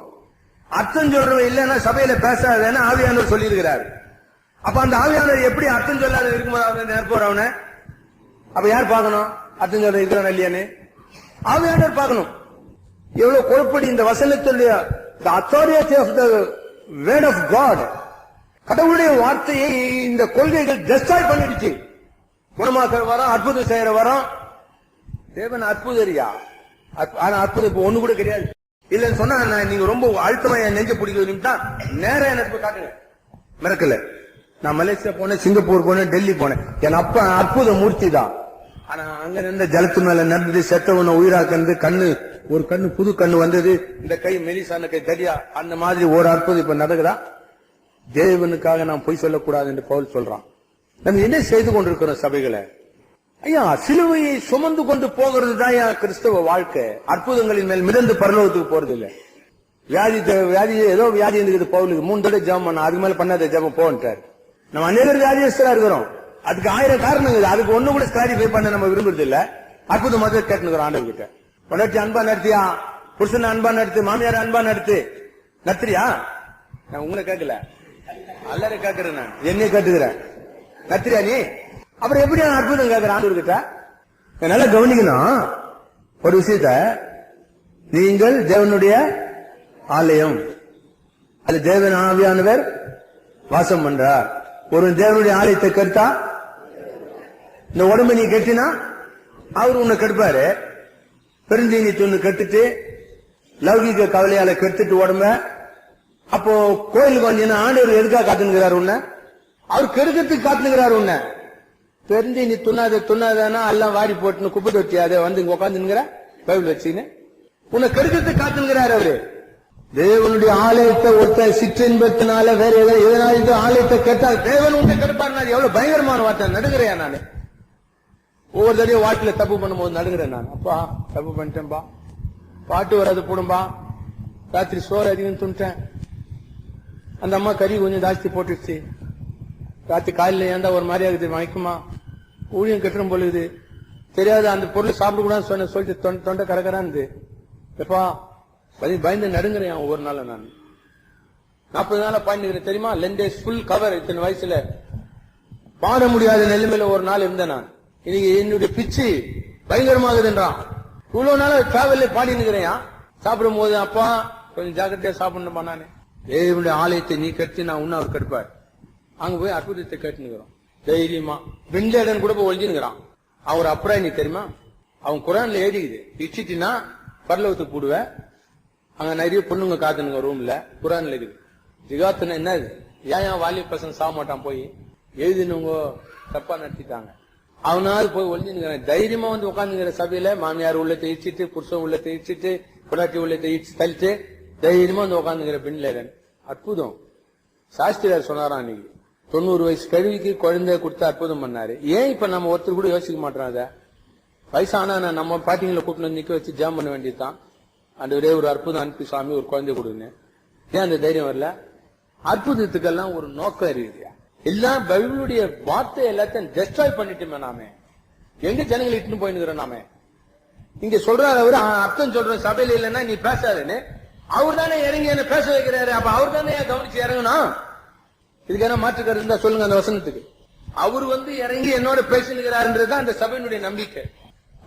அர்த்தம் சொல்றவன் இல்லைன்னா சபையில பேசாதேன்னு ஆவியானவர் சொல்லி இருக்கிறார். அப்ப அந்த ஆவியானவர் எப்படி அர்த்தம் சொல்லாத இருக்கும்போது நிற்போர் அவனை? அப்ப யார் பார்க்கணும் அர்த்தம் சொல்ற இருக்கிறான் இல்லையான்னு? ஆவியானவர் பார்க்கணும். எவ்வளவு குழப்படி இந்த வசனத்துடைய authority of the word of God, கடவுளுடைய வார்த்தையை இந்த கொள்கைகள் டெஸ்ட்ராய் பண்ணிடுச்சு. குணமாக்குற வரோம், அற்புதம் செய்யற வரோம். தேவன் அற்புதரியா? ஆனா அற்புதம் இப்ப ஒண்ணு கூட கிடையாது. இல்லன்னு சொன்னா நீங்க ரொம்ப அழுத்தமா என் நெஞ்ச பிடிக்கிறதுன்னு நேரம் எனக்கு காட்டுங்க. மிரக்கல. நான் மலேசியா போனேன், சிங்கப்பூர் போனேன், டெல்லி போனேன். என் அப்ப அற்புத மூர்த்தி தான். ஆனா அங்க இருந்த ஜலத்து மேல நடந்தது, செத்தவன உயிராக்குறது, கண்ணு ஒரு கண்ணு புது கண்ணு வந்தது, இந்த கை மெலிசான கை தடியா, அந்த மாதிரி ஒரு அற்புதம் இப்ப நடக்குதா? தேவனுக்காக நாம் பொய் சொல்லக்கூடாது என்று பவுல் சொல்றான். நம்ம என்ன செய்து கொண்டிருக்கிறோம்? சபைகளை ஐயா, சிலுவையை சுமந்து கொண்டு போகிறது தான் கிறிஸ்தவ வாழ்க்கை. அற்புதங்களின் மேல் மிதந்து பரலோகத்துக்கு போறது இல்ல. வியாதி ஏதோ வியாதி இருந்துக்குது பவுலுக்கு 3 தடவை ஜெபம் பண்ண, அதுக்கு மேல பண்ணாத ஜெபம் போன்ட்டார். நம்ம அநேகர் வியாதியஸ்தரா இருக்கிறோம். அதுக்கு 1000 காரணம் இருக்குது. அதுக்கு ஒண்ணு கூட கிளாரிஃபை பண்ண நம்ம விரும்புறது இல்ல. அற்புதம் மட்டும் கேட்டுக்கிறோம் ஆண்டவர் கிட்ட. பொண்டாட்டி அன்பா நடத்தியா, புருஷன் அன்பா நடத்து, மாமியார் அன்பா நடத்து, நடத்துறியா? நான் உங்களை கேட்கல, எல்லாரும் கேட்கிறேன். நான் என்னைய கேட்டுக்கிறேன். நடத்துறியா நீ? அப்புறம் எப்படி அற்புதம் கேட்கிறேன் ஆண்டவர் கிட்ட? நல்லா கவனிக்கணும் ஒரு விஷயத்த. நீங்கள் தேவனுடைய ஆலயம், அது தேவன் ஆவியானவர் வாசம் பண்றார். ஒரு தேவனுடைய ஆலயத்தை கெடுத்தா, இந்த உடம்பை நீ கெட்டினா அவர் உன்னை கெடுப்பாரு. பெருந்தீனி துண்ணு கெட்டுட்டு லௌகிக கவலையால கெடுத்துட்டு உடம்ப, அப்போ கோயிலுக்கு வந்தீங்கன்னா ஆண்டவர் எதுக்காக காத்துனுக்கிறார் உன்னை? அவர் கெடுக்கிறதுக்கு காத்துனுக்கிறார் உன்னை. பெருந்தீனி துண்ணாதானா எல்லாம் வாரி போட்டுன்னு குப்பை தொட்டி அதை வந்து இங்க உட்காந்துங்கிற பைபிள் வச்சுன்னு உன்னை கெடுக்கிறதுக்கு காத்துனுக்கிறார் அவரு. தேவனுடைய ஆலயத்தை ஒருத்த சிற்றின்பத்தினால வேற எதனால இந்த ஆலயத்தை கேட்டால் தேவன் உன்னை கெடுப்பார். எவ்வளவு பயங்கரமான வார்த்தை. நடுகிறேன் நானு. ஒவ்வொரு தடையும் வாழ்க்கையில தப்பு பண்ணும்போது நடுகிறேன் நான். அப்பா தப்பு பண்ணிட்டேன்பா, பாட்டு வராது போடும்பா, ராத்திரி சோறு அதிகம் துணிட்டேன், அந்த அம்மா கறி கொஞ்சம் ஜாஸ்தி போட்டுடுச்சு, ராத்திரி காலையில ஏந்தா ஒரு மாதிரி ஆகுது, மயக்குமா, ஊழியம் கட்டுற பொழுது தெரியாது, அந்த பொருளை சாப்பிடக்கூடாதுன்னு சொன்ன சொல்லிட்டு தொண்டை கரகரான்னு எப்பா பயந்து நடுங்குறேன் ஒவ்வொரு நாளும். நான் 40 நாளா பாய்ந்துக்கிறேன் தெரியுமா. லெண்டேஸ் ஃபுல் கவர். இத்தனை வயசுல பாட முடியாத நிலைமையில ஒரு நாள் இருந்தேன் நான். இன்னைக்கு என்னுடைய பிச்சு பயங்கரமாகுதுன்றான். இவ்வளவு நாள டிராவல்ல பாடினுக்கிறேன். சாப்பிடும் போது அப்பா கொஞ்சம் ஜாக்கிரதையா சாப்பிடணுமா, நானு தேவனுடைய ஆலயத்தை நீ கட்டி நான் உன்ன அவர் கெடுப்பார். அங்க போய் அற்புதத்தை கேட்டுனுக்கிறோம் தைரியமா. பின்லேடன் கூட போய் ஒழிஞ்சுனுக்கிறான். அவர் அப்புறம் நீ தெரியுமா, அவன் குரான்ல எழுதிக்குது, இச்சிட்டினா பரலோகத்துக்கு போடுவேன். அங்க நிறைய பொண்ணுங்க காத்துனுங்க ரூம்ல. குரான்ல இருக்குது. ஜிகாத்துனா என்ன? ஏன் வாலிப பசங்க சாக மாட்டான் போய் எழுதினுங்க தப்பா நடத்திட்டாங்க. அவனாவது போய் ஒழிஞ்சுனுங்கிறான். தைரியமா வந்து உட்காந்துங்கிற சபையில மாமியார் உள்ள தேய்ச்சிட்டு, புருஷன் உள்ள தேய்ச்சிட்டு, பொண்டாட்டி உள்ள தேய்ச்சி தள்ளிட்டு தைரியமா வந்து உட்காந்துங்கிற பின்லேடன். அற்புதம். சாஸ்திரியார் சொன்னாராம் அன்னைக்கு 90 வயசு கழுவிக்கு குழந்தைய கொடுத்து அற்புதம் பண்ணாரு. ஏன் இப்ப நம்ம ஒருத்தர் கூட யோசிக்க மாட்டோம்? அத வயசானா நம்ம பாட்டிங்களை கூப்பிட்டு நிக்க வச்சு ஜாம் பண்ண வேண்டியதுதான். அந்த ஒரே ஒரு அற்புதம் அனுப்பி சாமி ஒரு குழந்தை கொடுங்க. ஏன் அந்த தைரியம் வரல? அற்புதத்துக்கெல்லாம் ஒரு நோக்கம் இருக்குது. எல்லாம் பைபிளுடைய வார்த்தை எல்லாத்தையும் டெஸ்ட்ராய் பண்ணிட்டுமே நாமே. எங்க ஜனங்களை இட்டுன்னு போயினுக்கிறோம் நாம. இங்க சொல்றாரு அவரு, அர்த்தம் சொல்ற சபையில இல்லைன்னா நீ பேசாதுன்னு. அவர் தானே இறங்கி என்ன பேச வைக்கிறாரு. அப்ப அவர் தானே கவனிச்சு இறங்கணும். இதுக்கு என்ன மாற்றுக்கிறது இருந்தா சொல்லுங்க அந்த வசனத்துக்கு. அவர் வந்து இறங்கி என்னோட பேசுகிறாருன்றதுதான் அந்த சபையினுடைய நம்பிக்கை.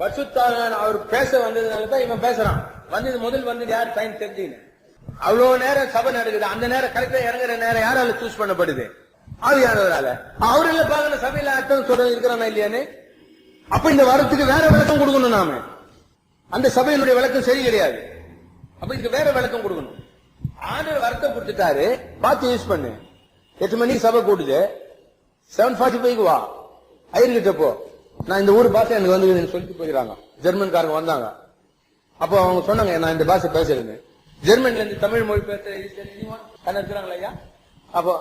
பரிசுத்தாவியானவர் அவர் பேச வந்ததுனாலதான் இவன் பேசுறான். வந்தது முதல் வந்து யார் டைம் தெரிஞ்சுக்கணும். அவ்வளவு நேரம் சபை நடக்குது. அந்த நேரம் கரெக்டா இறங்குற நேரம் யாரால சூஸ் பண்ணப்படுது? ஆவியானவரால. அவருல பாக்கணும் சபையில அர்த்தம் சொல்ற இருக்கிறானா இல்லையான்னு. அப்ப இந்த வாரத்துக்கு வேற விளக்கம் கொடுக்கணும் நாம. அந்த சபையினுடைய விளக்கம் சரி கிடையாது. அப்ப இதுக்கு வேற விளக்கம் கொடுக்கணும். ஆண்டவர் வருத்தம் கொடுத்துட்டாரு, பார்த்து யூஸ் பண்ணு. 8 மணிக்கு சபை கூட்டுது, 7:45 வா ஐயர்கிட்ட போ. நான் இந்த ஊர் பாஷை எனக்கு வந்து சொல்லிட்டு போயிடறாங்க. ஜெர்மன்காரங்க வந்தாங்க. அப்போ அவங்க சொன்னாங்க நான் இந்த பாஷை பேசுறேன்னு. ஜெர்மன்ல இருந்து தமிழ் மொழி பேசுறாங்களா ஐயா?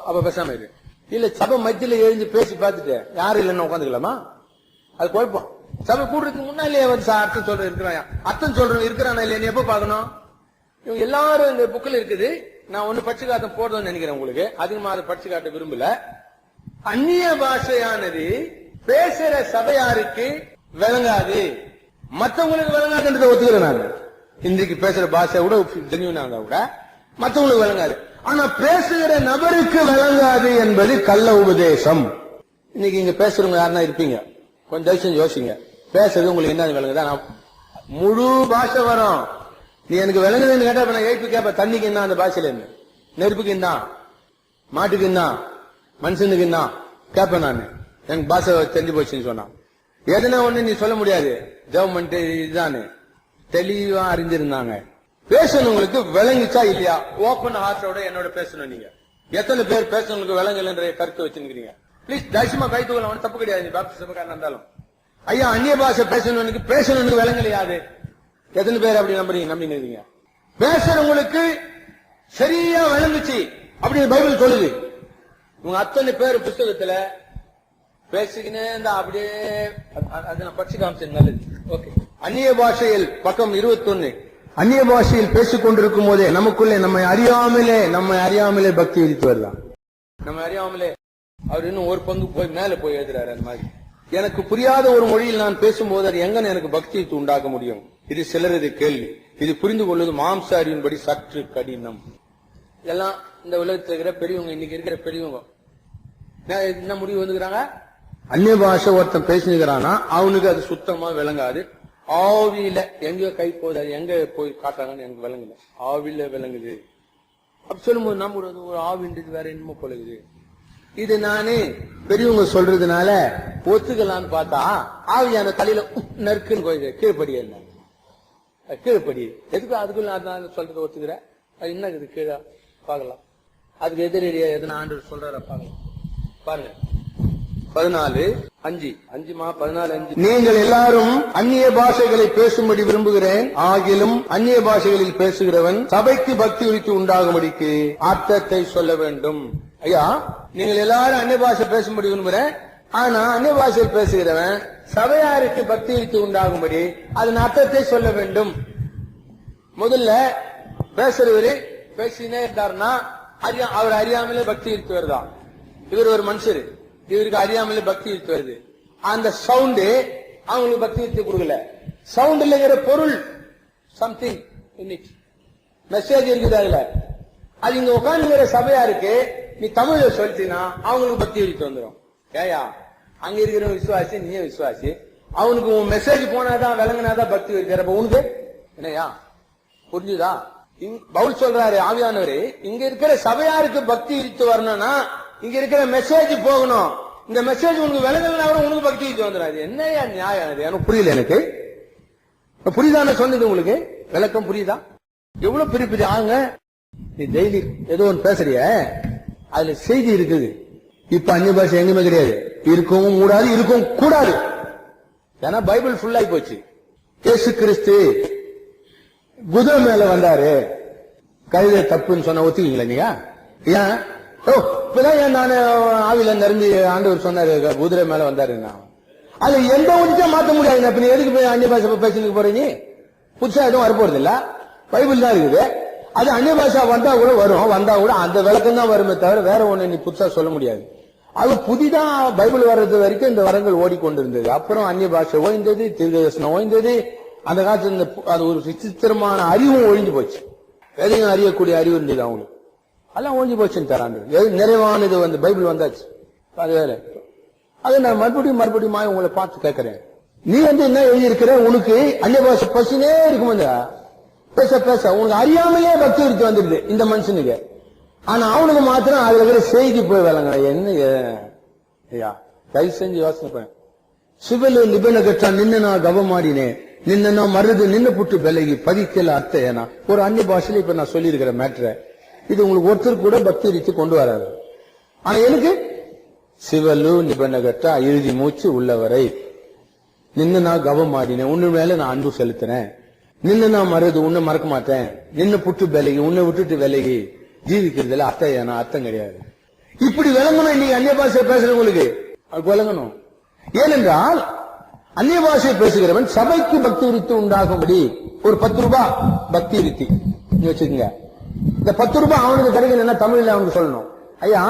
அப்ப பேசாம இரு. இல்ல சபை மத்தியில எழுந்து பேசி பார்த்துட்டு யாரும் இல்லைன்னு உட்காந்துக்கலாமா? அது குழப்பம். சபை கூடுறதுக்கு முன்னாலே வந்து அர்த்தம் சொல்ற இருக்கிறான். அர்த்தம் சொல்றவங்க இருக்கிறானா இல்லையா எப்ப பாக்கணும்? இவங்க எல்லாரும் இந்த புக்கில் இருக்குது. நான் ஒண்ணு பட்சி காட்டம் போடுறதுன்னு நினைக்கிறேன். உங்களுக்கு அதிகமா அதை பட்சி காட்ட விரும்பல. அந்நிய பாஷையானது பேசுற சபையாருக்கு விளங்காது, மற்றவங்களுக்கு விளங்காதுன்றதை ஒத்துக்கிறேன் நான். இன்றைக்கு பேசுற பாஷை கூட ஜென்யூனா இருந்தா கூட மற்றவங்களுக்கு விளங்காது. ஆனா பேசுகிற நபருக்கு விளங்காது என்பது கள்ள உபதேசம். இன்னைக்கு இங்க பேசுறவங்க யாருன்னா இருப்பீங்க, கொஞ்சம் தயவு செஞ்சு யோசிங்க. பேசுறது உங்களுக்கு என்ன விளங்குதா? முழு பாஷை வரும். நீ எனக்கு விளங்குதுன்னு கேட்டா நான் எழுப்பி கேட்ப. தண்ணிக்கு என்ன அந்த பாஷையில என்ன? நெருப்புக்கு என்ன? மாட்டுக்கு என்ன? மனுஷனுக்கு என்ன கேட்பேன் நான். எனக்கு பாஷை தெரிஞ்சு போச்சுன்னு சொன்னா எதுனா ஒண்ணு நீ சொல்ல முடியாது. கவர்மெண்ட் இதுதானு தெளிவா அறிஞ்சிருந்தாங்க. பேசணுங்களுக்கு விளங்குச்சா இல்லையா? ஓப்பன் ஹார்ட்டோட என்னோட பேசணும். நீங்க எத்தனை பேர் பேசணுங்களுக்கு விளங்கலன்ற கருத்து வச்சிருக்கீங்க? பிளீஸ் தயசுமா கை தூக்கலாம். தப்பு கிடையாது. பாப்டிஸ்ட் சபைக்காரன் இருந்தாலும் ஐயா அந்நிய பாஷை பேசணும்னு விளங்கலையாது. எத்தனை பேர் அப்படி நம்பிங்க? பேசுறவங்களுக்கு சரியா விளங்குச்சு அப்படின்னு பைபிள் சொல்லுது. உங்க அத்தனை பேர் புத்தகத்துல பேசிக்கினே இந்த அப்படியே அதை நான் படிச்சு காமிச்சேன். நல்லது. ஓகே. அந்நிய பாஷையில் பக்கம் 21. அந்நிய பாஷையில் பேசிக் கொண்டிருக்கும் போதே நமக்குள்ளே நம்மை அறியாமலே பக்தி விதித்து வரலாம். நம்ம அறியாமலே அவர் இன்னும் ஒரு பங்கு போய் மேல போய் எழுதுறாரு. அந்த மாதிரி எனக்கு புரியாத ஒரு மொழியில் நான் பேசும்போது அது எங்க எனக்கு பக்தியை உண்டாக்க முடியும்? இது சிலரது கேள்வி. இது புரிந்து கொள்வது மாம்ச அறிவின்படி சற்று கடினம். எல்லாம் இந்த உலகத்தில் இருக்கிற பெரியவங்க, இன்னைக்கு இருக்கிற பெரியவங்க என்ன முடிவு வந்துக்கிறாங்க? அந்நிய பாஷை ஒருத்தன் பேசினுக்கிறானா அவனுக்கு அது சுத்தமா விளங்காது. ஆவியில எங்க கை போகுது, அது எங்க போய் காட்டுறாங்கன்னு எனக்கு விளங்குல. ஆவியில விளங்குது அப்படி சொல்லும்போது நம்ம ஒரு ஆவின்றது வேற என்னமோ போலகுது. இது நானே பெரியவங்க சொல்றதுனால ஒத்துக்கலான்னு பார்த்தா ஆவியான தலையில நறுக்குன்னு போயிடுது. கீழ்படிய என்ன கீழ்படி எதுக்கு? அதுக்குள்ள நான் சொல்றதை ஒத்துக்கிறேன். அது என்ன இது கீழே பார்க்கலாம். அதுக்கு எதிரடியா எதனா ஆண்டு சொல்றார பார்க்கலாம். பாருங்க 14:5 நீங்கள் எல்லாரும் அந்நிய பாஷைகளை பேசும்படி விரும்புகிறேன். ஆகிலும் அந்நிய பாஷைகளில் பேசுகிறவன் சபைக்கு பக்தி உரித்து உண்டாகும்படிக்கு அர்த்தத்தை சொல்ல வேண்டும். ஐயா, நீங்கள் எல்லாரும் அந்நிய பாஷை பேசும்படி விரும்புகிறேன். ஆனா அந்நிய பாஷையில் பேசுகிறவன் சபையாருக்கு பக்தி உரித்து உண்டாகும்படி அதன் அர்த்தத்தை சொல்ல வேண்டும். முதல்ல பேசுறவரு பேசினே இருந்தாருன்னா அவர் அறியாமலே பக்தி இருக்கு வருதான். இவர் ஒரு மனுஷரு, இவருக்கு அறியாமலே பக்தி இருக்கு வருது. அந்த சவுண்டு அவங்களுக்கு பக்தி இருக்கு கொடுக்கல. சவுண்ட் இல்லைங்கிற பொருள் சம்திங் மெசேஜ் இருக்குது அதுல. அது இங்க உட்காந்துங்கிற சபையா இருக்கு. நீ தமிழ்ல சொல்லிட்டீங்கன்னா அவங்களுக்கு பக்தி இருக்கு வந்துடும். ஏயா, அங்க இருக்கிற விசுவாசி, நீயே விசுவாசி, அவனுக்கு உன் மெசேஜ் போனாதான் விளங்கினாதான் பக்தி இருக்கிறப்ப உனக்கு என்னையா புரிஞ்சுதா? பவுல் சொல்றாரு ஆவியானவரு, இங்க இருக்கிற சபையாருக்கு பக்தி இருக்கு வரணும்னா இங்க இருக்கிற மெசேஜ் போகணும். இந்த மெசேஜ் உனக்கு விளங்கலன்னா உனக்கு பக்தி இருக்கு வந்துடாது. என்னையா நியாயம்? எனக்கு புரியல. எனக்கு புரியுதான சொன்னது? உங்களுக்கு விளக்கம் புரியுதா? எவ்வளவு பெரிய பெரிய ஆங்க. நீ டெய்லி ஏதோ ஒன்று பேசுறிய, அதுல செய்தி இருக்குது. இப்ப அந்நிய பாஷை எங்குமே கிடையாது. இருக்கவும் கூடாது, இருக்கவும் கூடாது. ஏன்னா பைபிள் ஃபுல்லாகி போச்சு. இயேசு கிறிஸ்து குதிரை மேல வந்தாரு, கழுதை தப்புன்னு சொன்ன ஒத்துக்கீங்களா நீங்க? ஏன் இப்பதான் ஏன் நானு ஆவில நிரம்பி ஆண்டவர் சொன்னாரு குதிரை மேல வந்தாருன்னா அது எந்த ஒன்றும் மாத்த முடியாது. இப்ப நீ எதுக்கு போய் அந்நிய பாஷை பேசிட்டு போறீங்க? புதுசா எதுவும் வரப்போறது இல்ல. பைபிள் தான் இருக்குது. அது அந்நிய பாஷா வந்தா கூட வரும், வந்தா கூட அந்த விளக்கம் தான் வருமே தவிர வேற ஒண்ணு நீ புதுசா சொல்ல முடியாது. அது புதிதா பைபிள் வர்றது வரைக்கும் இந்த வரங்கள் ஓடிக்கொண்டிருந்தது. அப்புறம் அந்நிய பாஷை ஓய்ந்தது, தீர்க்கதரிசனம் ஓய்ந்தது. அந்த காலத்துல அது ஒரு விசித்திரமான அறிவும் ஒழிஞ்சு போச்சு. எதையும் அறியக்கூடிய அறிவு இருந்தது அவங்களுக்கு. எல்லாம் ஒழிஞ்சு போச்சுன்னு தராண்டு நிறைவானது வந்து பைபிள் வந்தாச்சு. அது வேற. அதை நான் மறுபடியும் உங்களை பார்த்து கேட்கிறேன். நீ வந்து என்ன எழுதியிருக்கிற? உனக்கு அந்நிய பாஷை பசினே இருக்கும். பேச பேச உனக்கு அறியாமலே பக்தி விருத்தி வந்துடுது இந்த மனுஷனுக்கு. ஆனா அவனுக்கு மாத்திரம் அதுல இருக்கிற செய்தி போய் விளங்க. என்ன கை செஞ்சு யோசனை பண்ண. சிவலு நிபன கட்டா நின்ன நான் கவமாடினேன், நின்ன நான் மருது நின்ன புட்டு விலகி பதிக்கல அர்த்தம். ஏன்னா ஒரு அந்நிய பாஷையில இப்ப நான் சொல்லி இருக்கிற மேட்ரை இது உங்களுக்கு ஒருத்தர் கூட பக்தி விருத்தி கொண்டு வராது. ஆனா எனக்கு சிவலு நிபன கட்டா இறுதி மூச்சு உள்ளவரை நின்ன நான் கவமாடினேன், உன்னு மேல நான் அன்பு செலுத்தினேன், நின்னு நான் மறந்து உன்னை மறக்க மாட்டேன், நின்னு புட்டு விலகி உன்னை விட்டுட்டு விலகி ஜீவிக்கிறதுல அர்த்தம் கிடையாது. இப்படி விளங்கணும். இன்னைக்கு அந்நிய பாஷை பேசுறவங்களுக்கு அது விளங்கணும். ஏனென்றால் அந்நிய பாஷை பேசுகிறவன் சபைக்கு பக்தி விருத்தி உண்டாகும்படி ஒரு 10 ரூபாய் பக்தி விருத்தி வச்சுக்கோங்க. இந்த 10 ரூபாய் அவனுக்கு கிடைக்கணும்னா தமிழ்ல அவனுக்கு சொல்லணும். ஐயா,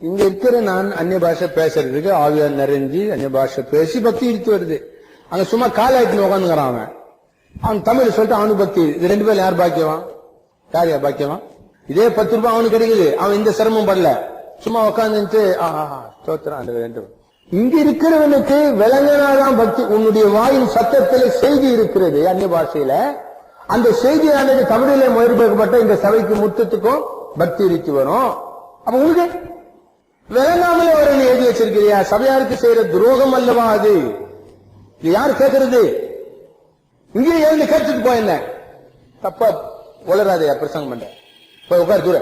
இங்க இருக்கிற நான் அந்நிய பாஷை பேசுறதுக்கு ஆவியா நிறைஞ்சு அந்நிய பாஷை பேசி பக்தி விருத்தி வருது. அங்க சும்மா காலாயிட்டு உட்காந்துக்கிறான் அவன் தமிழ் சொல்லிட்டு அவனுக்கு பக்தி. இது 2 பேர் யார் பாக்கியவான்? யார் பாக்கியவான்? இதே 10 ரூபாய் அவனுக்கு கிடைக்குது. அவன் இந்த சிரமம் படல, சும்மா உட்காந்துட்டு இங்க இருக்கிறவனுக்கு விளங்கினாதான் பக்தி. உன்னுடைய வாயின் சத்தத்தில் செய்தி இருக்கிறது அந்நிய பாஷையில. அந்த செய்தியானது தமிழிலே மொழிபெயர்க்கப்பட்ட இந்த சபைக்கு முத்தத்துக்கும் பக்தி விருத்தி வரும். அப்ப உங்களுக்கு விளங்காமலே ஒரு எழுதி வச்சிருக்கிறியா? சபையாருக்கு செய்யற துரோகம் அல்லவா அது? இது யாரு கேட்கறது? இங்கே எழுந்து கேட்டுட்டு போய் என்ன தப்பா உளராதையா பிரசங்கம் பண்ற? போய் உட்கார், தூர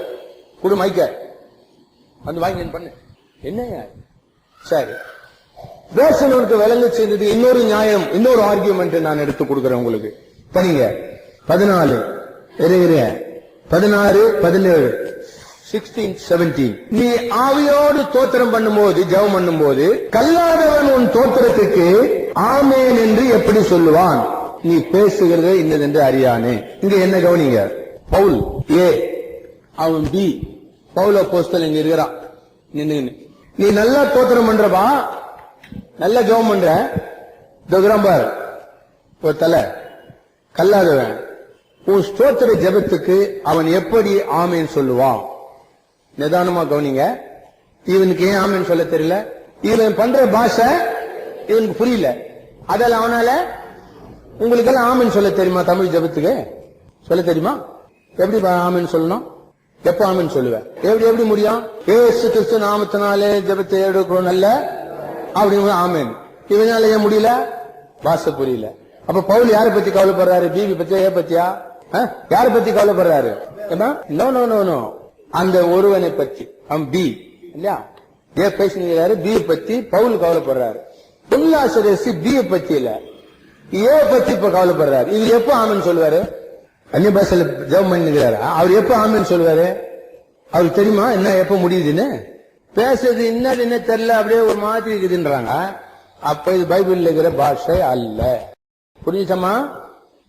குடு மைக்க வந்து வாங்கி பண்ணு. என்னையா சரி பேசணுக்கு விளங்க செய்தது இன்னொரு நியாயம், இன்னொரு ஆர்கியூமெண்ட் நான் எடுத்து கொடுக்கிறேன் உங்களுக்கு. படிங்க 14 16 17 16, 17. நீ ஆவியோடு தோத்திரம் பண்ணும்போது, ஜெபம் பண்ணும்போது, கல்லாதவன் உன் தோத்திரத்துக்கு ஆமேன் என்று எப்படி சொல்லுவான்? நீ பேசுகிறது இன்னதென்று அறியானே. இங்க என்ன கவனிங்க? பவுல் ஏ, அவன் பி. பவுல் அப்போஸ்தலன் இங்க இருக்கிறான். நீ நல்லா தோத்திரம் பண்றப்பா, நல்ல ஜெபம் பண்ற, பார் ஒரு தலை கல்லாதவன் உன் ஸ்தோத்திர ஜெபத்துக்கு அவன் எப்படி ஆமேன் சொல்லுவான்? நிதானமா கவனிங்க. இவனுக்கு ஏன் ஆமேன் சொல்ல தெரியல? இவன் பண்ற பாஷை இவனுக்கு புரியல. அதில் அவனால உங்களுக்கு எல்லாம் ஆமேன் சொல்ல தெரியுமா? தமிழ் ஜெபத்துக்கு சொல்ல தெரியுமா? எப்படி ஆமேன் சொல்லணும்? எப்ப ஆமேன் சொல்லுவேன்? எப்படி முடியும்? ஏசு கிறிஸ்து நாமத்தினாலே ஜெபத்தை எடுக்கிறோம் நல்ல அப்படி ஆமேன். இவனால ஏன் முடியல? பாஷை புரியல. அப்ப பவுல் யாரை பத்தி கவலைப்படுறாரு? பிபி பத்தியா? ஏ பத்தியா? யாரை பத்தி கவலைப்படுறாரு? நோ நோ நோ நோ, அந்த ஒருவனை பத்தி. அவன் பி இல்லையா? ஏ பேசினாரு, பி பத்தி பவுல் கவலைப்படுறாரு. பொருளாசிரியர் பி பத்தி இல்ல, ஏ பத்தி இப்ப கவலைப்படுறாரு. இது எப்ப ஆமேன் சொல்லுவாரு? அந்நிய பாஷையில ஜெபம் பண்ணிக்கிறாரு. அவர் எப்ப ஆமேன் சொல்லுவாரு? அவருக்கு தெரியுமா என்ன எப்ப முடியுதுன்னு? பேசுறது என்ன தெரியல, அப்படியே ஒரு மாதிரி இருக்குதுன்றாங்க. அப்ப இது பைபிள் இருக்கிற பாஷை அல்ல. புரியுதமா?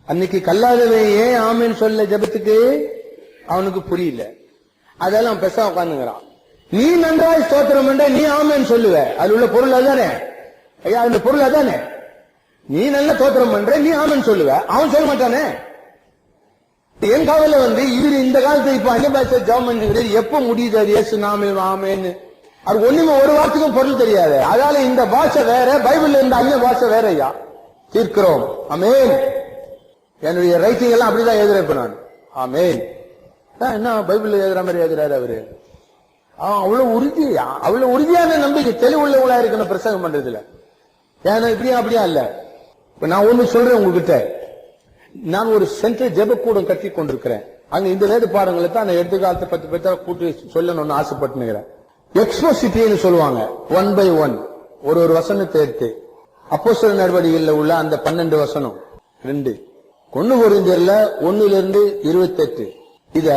அன்னைக்கு கல்லாதவன் ஏன் ஆமேன் சொல்ல ஜெபத்துக்கு அவனுக்கு புரியல. அதெல்லாம் பெருசா உட்காந்துங்கிறான். நீ நன்றாய் ஸ்தோத்திரம் பண்ற, நீ ஆமேன் சொல்லுவ. அது உள்ள பொருள் அதானே ஐயா? அந்த பொருள் அதானே? நீ நல்ல ஸ்தோத்திரம் பண்ற, நீ ஆமேன் சொல்லுவ. அவன் சொல்ல மாட்டானே. என் காவல இவரு இந்த காலத்துல இப்ப அந்நிய பாஷை ஜெபம் பண்ணுகிறது எப்ப முடியுது? அது இயேசு நாமே ஆமேன்னு அது ஒண்ணுமே ஒரு வார்த்தைக்கும் பொருள் தெரியாது. அதனால இந்த பாஷை வேற, பைபிள்ல இருந்த அந்நிய பாஷை வேற. ஐயா தீர்க்கிறோம். ஆமேன். என்னுடைய ரைட்டிங் எல்லாம் அப்படிதான் எழுதுறேன் நான். ஆமேன். என்ன பைபிள் எழுதுற மாதிரி எழுதுறாரு அவரு? அவ்வளவு உறுதியான நம்பிக்கை, தெளிவுள்ளவங்களா இருக்கணும் பிரசங்கம் பண்றதுல. ஏன்னா இப்படியா அப்படியா இல்ல. இப்ப நான் ஒண்ணு சொல்றேன் உங்ககிட்ட. நான் ஒரு சென்ட்ரல் ஜெப கூடம் கட்டி கொண்டிருக்கிறேன். அங்க இந்த வேத பாடங்களை தான் நான் எடுத்துக்காலத்தை 10 பேர்த்தா கூட்டி சொல்லணும்னு ஆசைப்பட்டுக்கிறேன். எக்ஸ்போசிட்டின்னு சொல்லுவாங்க. 1 by 1 ஒரு வசனத்தை எடுத்து அப்போஸ்தலர் நடவடிக்கையில் உள்ள அந்த 12 வசனம் 2 1 கொரிந்தியர்ல 1-28 இத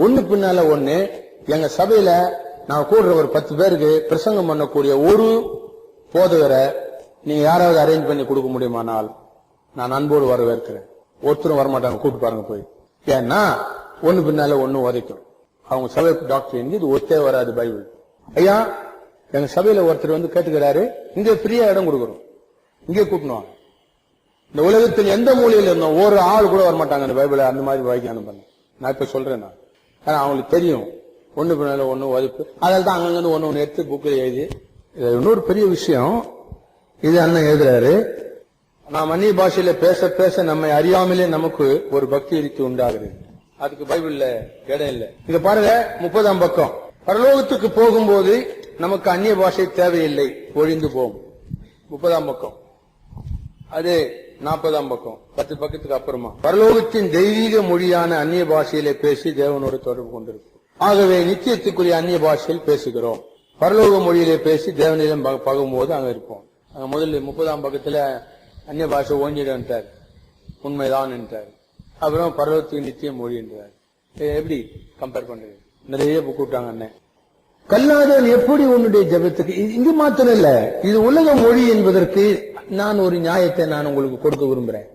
ஒண்ணு பின்னால ஒண்ணு எங்க சபையில நான் கூடுற ஒரு 10 பேருக்கு பிரசங்கம் பண்ணக்கூடிய ஒரு போதகரை நீங்க யாராவது அரேஞ்ச் பண்ணி கொடுக்க முடியுமானால் நான் அன்போடு வரவேற்கிறேன். ஒருத்தரும் வரமாட்டாங்க, கூட்டு பாருங்க போய். ஏன்னா ஒண்ணு பின்னால ஒண்ணு உதைக்கும். அவங்க சபை டாக்டர் இது ஒத்தே வராது பைபிள். ஐயா எங்க சபையில ஒருத்தர் கேட்டுக்கிறாரு, இங்க ஃப்ரீயா இடம் கொடுக்குறோம், இங்கே கூட்டணும். இந்த உலகத்தில் எந்த மூலையில இருந்தோம் ஒரு ஆள் கூட வரமாட்டாங்க அந்த பைபிளை அந்த மாதிரி வாய்க்கான பண்ண. நான் இப்ப சொல்றேன். நான் ஆனா அவங்களுக்கு தெரியும் ஒண்ணு பின்னால ஒண்ணு வகுப்பு. அதனால தான் அங்கங்க ஒண்ணு எடுத்து புக்கில் எழுதி. இன்னொரு பெரிய விஷயம் இது அண்ணன் எழுதுறாரு. நாம் அந்நிய பாஷையில பேச பேச நம்மை அறியாமலே நமக்கு ஒரு பக்தி இருக்கு உண்டாகுது. அதுக்கு பைபிள்ல இடம் இல்லை. இங்க பாருங்க 30ஆம் பக்கம். பரலோகத்துக்கு போகும்போது நமக்கு அந்நிய பாஷை தேவையில்லை, ஒழிந்து போகும். 30ஆம் பக்கம். அது 40ஆம் பக்கம், 10 பக்கத்துக்கு அப்புறமா பரலோகத்தின் தெய்வீக மொழியான அந்நிய பாஷையிலே பேசி தேவனோடு தொடர்பு கொண்டிருக்கும். ஆகவே நிச்சயத்துக்குரிய அந்நிய பாஷையில் பேசுகிறோம். பரலோக மொழியிலே பேசி தேவனிடம் பகும்போது அங்க இருப்போம். அங்க முதல்ல 30ஆம் பக்கத்துல அந்நிய பாஷை ஓஞ்சிடார், உண்மைதான் என்றார். அப்புறம் பரலோகத்துக்கு நிச்சய மொழி என்றார். எப்படி கம்பேர் பண்றது? நிறைய புக் விட்டாங்க அண்ணன். கல்லாதவன் எப்படி உன்னுடைய ஜெபத்துக்கு? இங்கு மாத்திரம் இல்ல, இது உலக மொழி என்பதற்கு நான் ஒரு நியாயத்தை நான் உங்களுக்கு கொடுக்க விரும்புறேன்.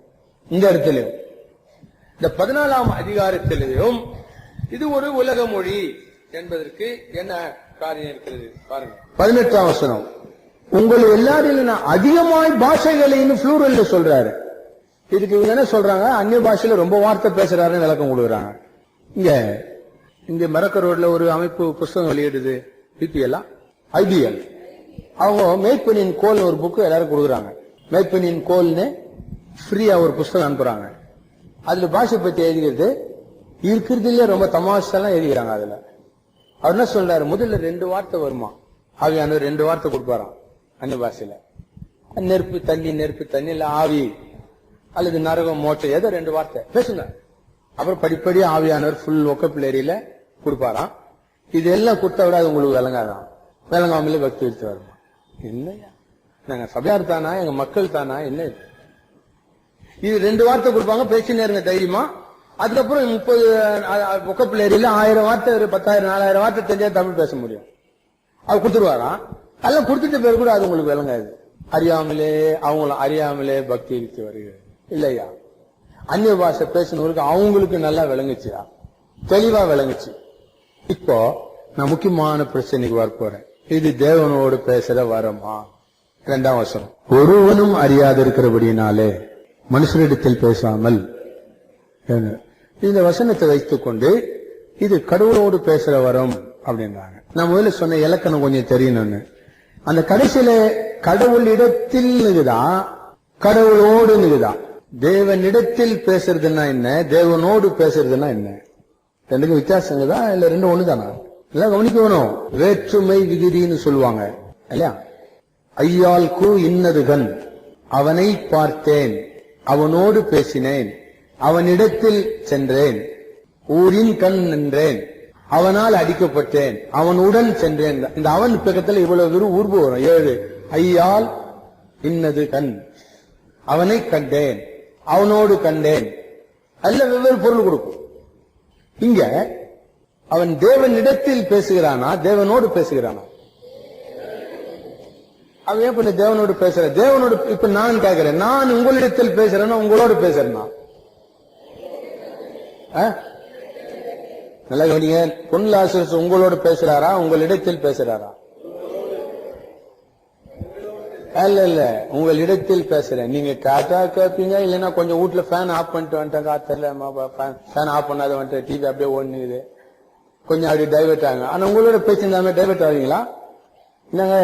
இந்த இடத்திலும் இந்த 14ஆம் அதிகாரத்திலும் இது ஒரு உலக மொழி என்பதற்கு என்ன காரியம் இருக்கிறது பாருங்க. 18ஆம் வசனம். உங்கள் எல்லாரிலும் நான் அதிகமாய் பாஷைகளைன்னு புளூரல்ல சொல்றாரு. இதுக்கு இவங்க என்ன சொல்றாங்க? அந்நிய பாஷையில ரொம்ப வார்த்தை பேசுறாருன்னு விளக்கம் கொடுக்குறாங்க. இங்க மரக்க ரோட்ல ஒரு அமைப்பு புஸ்தகம் வெளியிடுது, பிபிஎல் ஐபிஎல். அவங்க மேய்ப்பனின் கோல் ஒரு புக்கு எல்லாரும் கொடுக்குறாங்க. மேய்ப்பனின் கோல்னு ஃப்ரீயா ஒரு புஸ்தகம் அனுப்புறாங்க. அதுல பாஷை பத்தி எழுதிக்கிறது இருக்கிறதுல ரொம்ப தமாஷெல்லாம் எழுதிக்கிறாங்க. அதுல அவர் என்ன சொல்றாரு? முதல்ல 2 வார்த்தை வருமா, ஆவியான 2 வார்த்தை கொடுப்பாராம் அந்நிய பாஷையில. நெருப்பு தண்ணி, நெருப்பு தண்ணி, இல்ல ஆவி அல்லது நரகம் மோட்சம், ஏதோ 2 வார்த்தை பேசுங்க. அப்புறம் படிப்படியா ஆவியானவர் ஃபுல் ஒக்கப்பிளேரியில கொடுப்பாராம். இது எல்லாம் கொடுத்த விட அது உங்களுக்கு விளங்காதான், விளங்காமலே பக்தி எடுத்து வருமா? இல்லையா, நாங்க சபையார் தானா, எங்க மக்கள் தானா? என்ன இது 2 வார்த்தை கொடுப்பாங்க, பேசி நேருங்க தைரியமா. அதுக்கப்புறம் 30 ஒக்கப்பிள்ளையில 1000 வார்த்தை, 10,000 4,000 வார்த்தை தெரிஞ்சா தமிழ் பேச முடியும். அவர் கொடுத்துருவாராம். அதெல்லாம் கொடுத்துட்ட பேர் கூட அது உங்களுக்கு விளங்காது. அவங்களும் அறியாமலே பக்தி இருக்கு வருகிறது இல்லையா? அந்நிய பாஷை பேசினவங்களுக்கு அவங்களுக்கு நல்லா விளங்குச்சியா, தெளிவா விளங்குச்சு. இப்போ நான் முக்கியமான பிரச்சனைக்கு வரப்போறேன். இது தேவனோடு பேசுற வரமா? 2ஆம் வசனம், ஒருவனும் அறியாது இருக்கிறபடினாலே மனுஷரிடத்தில் பேசாமல். இந்த வசனத்தை வைத்துக் கொண்டு இது கடவுளோடு பேசுற வரம் அப்படின்றாங்க. நான் முதல்ல சொன்ன இலக்கணம் கொஞ்சம் தெரியணும்னு. அந்த கடைசியில கடவுளிடத்தில் தான், கடவுளோடு தான். தேவனிடத்தில் பேசுறதுன்னா என்ன, தேவனோடு பேசுறதுன்னா என்ன? ரெண்டுக்கும் வித்தியாசங்க தான் இல்ல ரெண்டும் ஒண்ணுதானா? எல்லாம் கவனிக்கணும். வேற்றுமை விகுதின்னு சொல்லுவாங்க இல்லையா? ஐயாள்கு இன்னதுகன், அவனை பார்த்தேன், அவனோடு பேசினேன், அவனிடத்தில் சென்றேன், ஊரின் கண் நின்றேன், அவனால் அடிக்கப்பட்டேன், அவனுடன் சென்றேன். இந்த அவன் பக்கத்தில் இவ்வளவு ஊர்வு வரும். 7 ஐயால் இன்னது கண், அவனை கண்டேன், அவனோடு கண்டேன், அல்ல வெவ்வேறு பொருள் கொடுக்கும். இங்க அவன் தேவனிடத்தில் பேசுகிறானா தேவனோடு பேசுகிறானா? அவன் ஏன் பண்ண தேவனோடு பேசுற? தேவனோடு இப்ப நான் கேட்கிறேன், நான் உங்களிடத்தில் பேசுறேன்னா உங்களோடு பேசுறேன்னா? நல்லா கவனிங்க. பொன்லாசஸ் உங்களோடு பேசுறாரா உங்களிடத்தில் பேசுறாரா? இல்ல உங்களிடத்தில் பேசுறேன். நீங்க காட்டா கேட்பீங்க, இல்லைன்னா கொஞ்சம் வீட்டுல ஃபேன் ஆஃப் பண்ணிட்டு வந்துட்டேன், காத்தல ஃபேன் ஆஃப் பண்ணாத வந்துட்டு டிவி அப்படியே ஓடுனுது, கொஞ்சம் அப்படி டைவெர்ட் ஆகுங்க. ஆனா உங்களோட பேசியிருந்தாமே டைவெர்ட் ஆவீங்களா? என்னங்க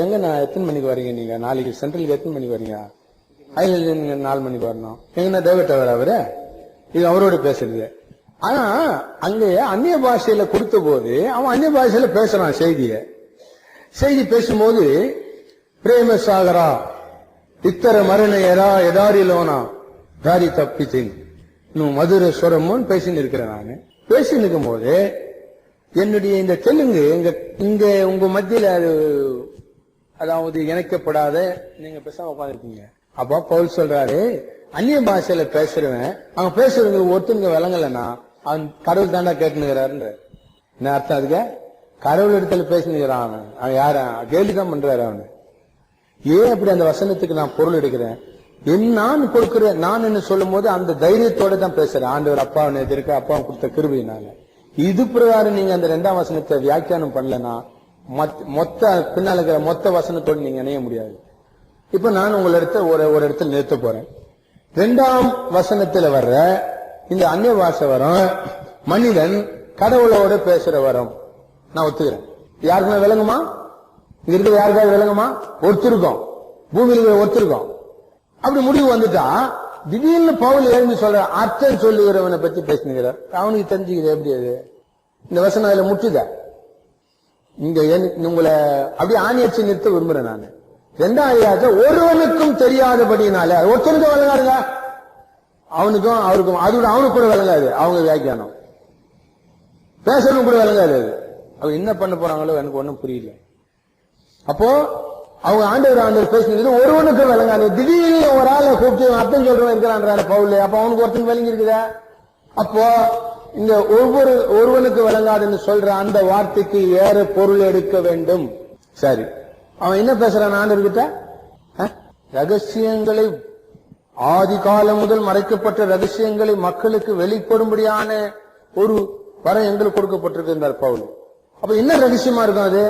எங்க நான் எத்தனை மணிக்கு வரீங்க? நீங்க நாளைக்கு சென்ட்ரலுக்கு எத்தனை மணிக்கு வரீங்க? அதுல நீங்க 4 மணிக்கு வரணும். எங்கன்னா டைவெர்ட் ஆகிற அவரு? இது அவரோட பேசுறது. ஆனா அங்க அந்நிய பாஷையில கொடுத்த போது அவன் அந்நிய பாஷையில பேசுறான் செய்தி பேசும்போது பிரேம சாகரா இத்தர மரணயரா எதாரிலோனா தாரி தப்பித்தின் இன்னும் மதுர சுரமும் பேசின்னு இருக்கிறேன். நான் பேசி நிற்கும் போது என்னுடைய இந்த தெலுங்கு இங்க உங்க மத்தியில அது அதாவது இணைக்கப்படாத நீங்க பேசாம உட்காந்துருக்கீங்க. அப்பா பவுல் சொல்றாரு, அந்நிய பாஷையில பேசுறவன் அவன் பேசுறவங்களுக்கு ஒருத்தனுக்கு விளங்கலன்னா அவன் கடவுள் தாண்டா கேட்டுனுக்கிறாருன்ற என்ன அர்த்தம்? அதுக்கு கடவுள் இடத்துல பேசினுக்கிறான். அவன் யார கேள்விதான் பண்றாரு அவனு. ஏன் அப்படி அந்த வசனத்துக்கு நான் பொருள் எடுக்கிறேன்? நான் கொடுக்கிறேன். நான் என்ன சொல்லும் போது அந்த தைரியத்தோட தான் பேசுறேன். ஆண்டவர் அப்பாவை எதிர்க்க அப்பாவை கொடுத்த கிருபையினால. இது பிரகாரம் நீங்க அந்த 2ஆம் வசனத்தை வியாக்கியானம் பண்ணலன்னா மொத்த பின்னால் இருக்கிற மொத்த வசனத்தோடு நீங்க இணைய முடியாது. இப்ப நான் உங்களிடத்த ஒரு இடத்துல நிறுத்த போறேன். 2ஆம் வசனத்துல வர்ற இந்த அந்நிய பாஷை வரும் மனிதன் கடவுளோட பேசுற வரும் நான் ஒத்துக்கிறேன். யாருக்குமே விளங்குமா? இங்க இருக்கிற யாருக்காவது விளங்குமா? ஒருத்தருக்கும், பூமியில ஒருத்தருக்கும். அப்படி முடிவு வந்துட்டா திடீர்னு பவுல் எழுந்து சொல்ற அர்த்தம் சொல்லுகிறவனை பத்தி பேசினுக்கிறார். அவனுக்கு தெரிஞ்சுக்குது எப்படி? அது இந்த வசனம் அதுல முட்டுத. இங்க உங்களை அப்படியே ஆணி வச்சு நிறுத்த விரும்புறேன் நான். 2ஆவது ஒருவனுக்கும் தெரியாதபடினால ஒருத்தனுக்கும் விளங்காதுங்க, அவனுக்கும் அவருக்கும், அதோட அவனுக்கு கூட விளங்காது. அவங்க வியாக்கியானம் பேசணும் கூட விளங்காது. அது அவங்க என்ன பண்ண போறாங்களோ எனக்கு ஒன்னும் புரியல. அப்போ அவங்க ஆண்டவர் பேசினது ஒருவனுக்கு விளங்காது. திடீர்னு ஒரு ஆளை கூப்பிட்டு அர்த்தம் சொல்றவன் இருக்கிறான் பவுல். அப்ப அவனுக்கு ஒருத்தன் விளங்கி இருக்குதா? அப்போ இந்த ஒருவனுக்கு விளங்காதுன்னு சொல்ற அந்த வார்த்தைக்கு ஏற பொருள் எடுக்க வேண்டும். சரி, அவன் என்ன பேசுறான் ஆண்டவர்கிட்ட? ரகசியங்களை, ஆதி காலம் முதல் மறைக்கப்பட்ட ரகசியங்களை மக்களுக்கு வெளிப்படும்படியான ஒரு வரம் எங்களுக்கு கொடுக்கப்பட்டிருக்கிறார் பவுல். அப்ப என்ன ரகசியமா இருக்கும் அது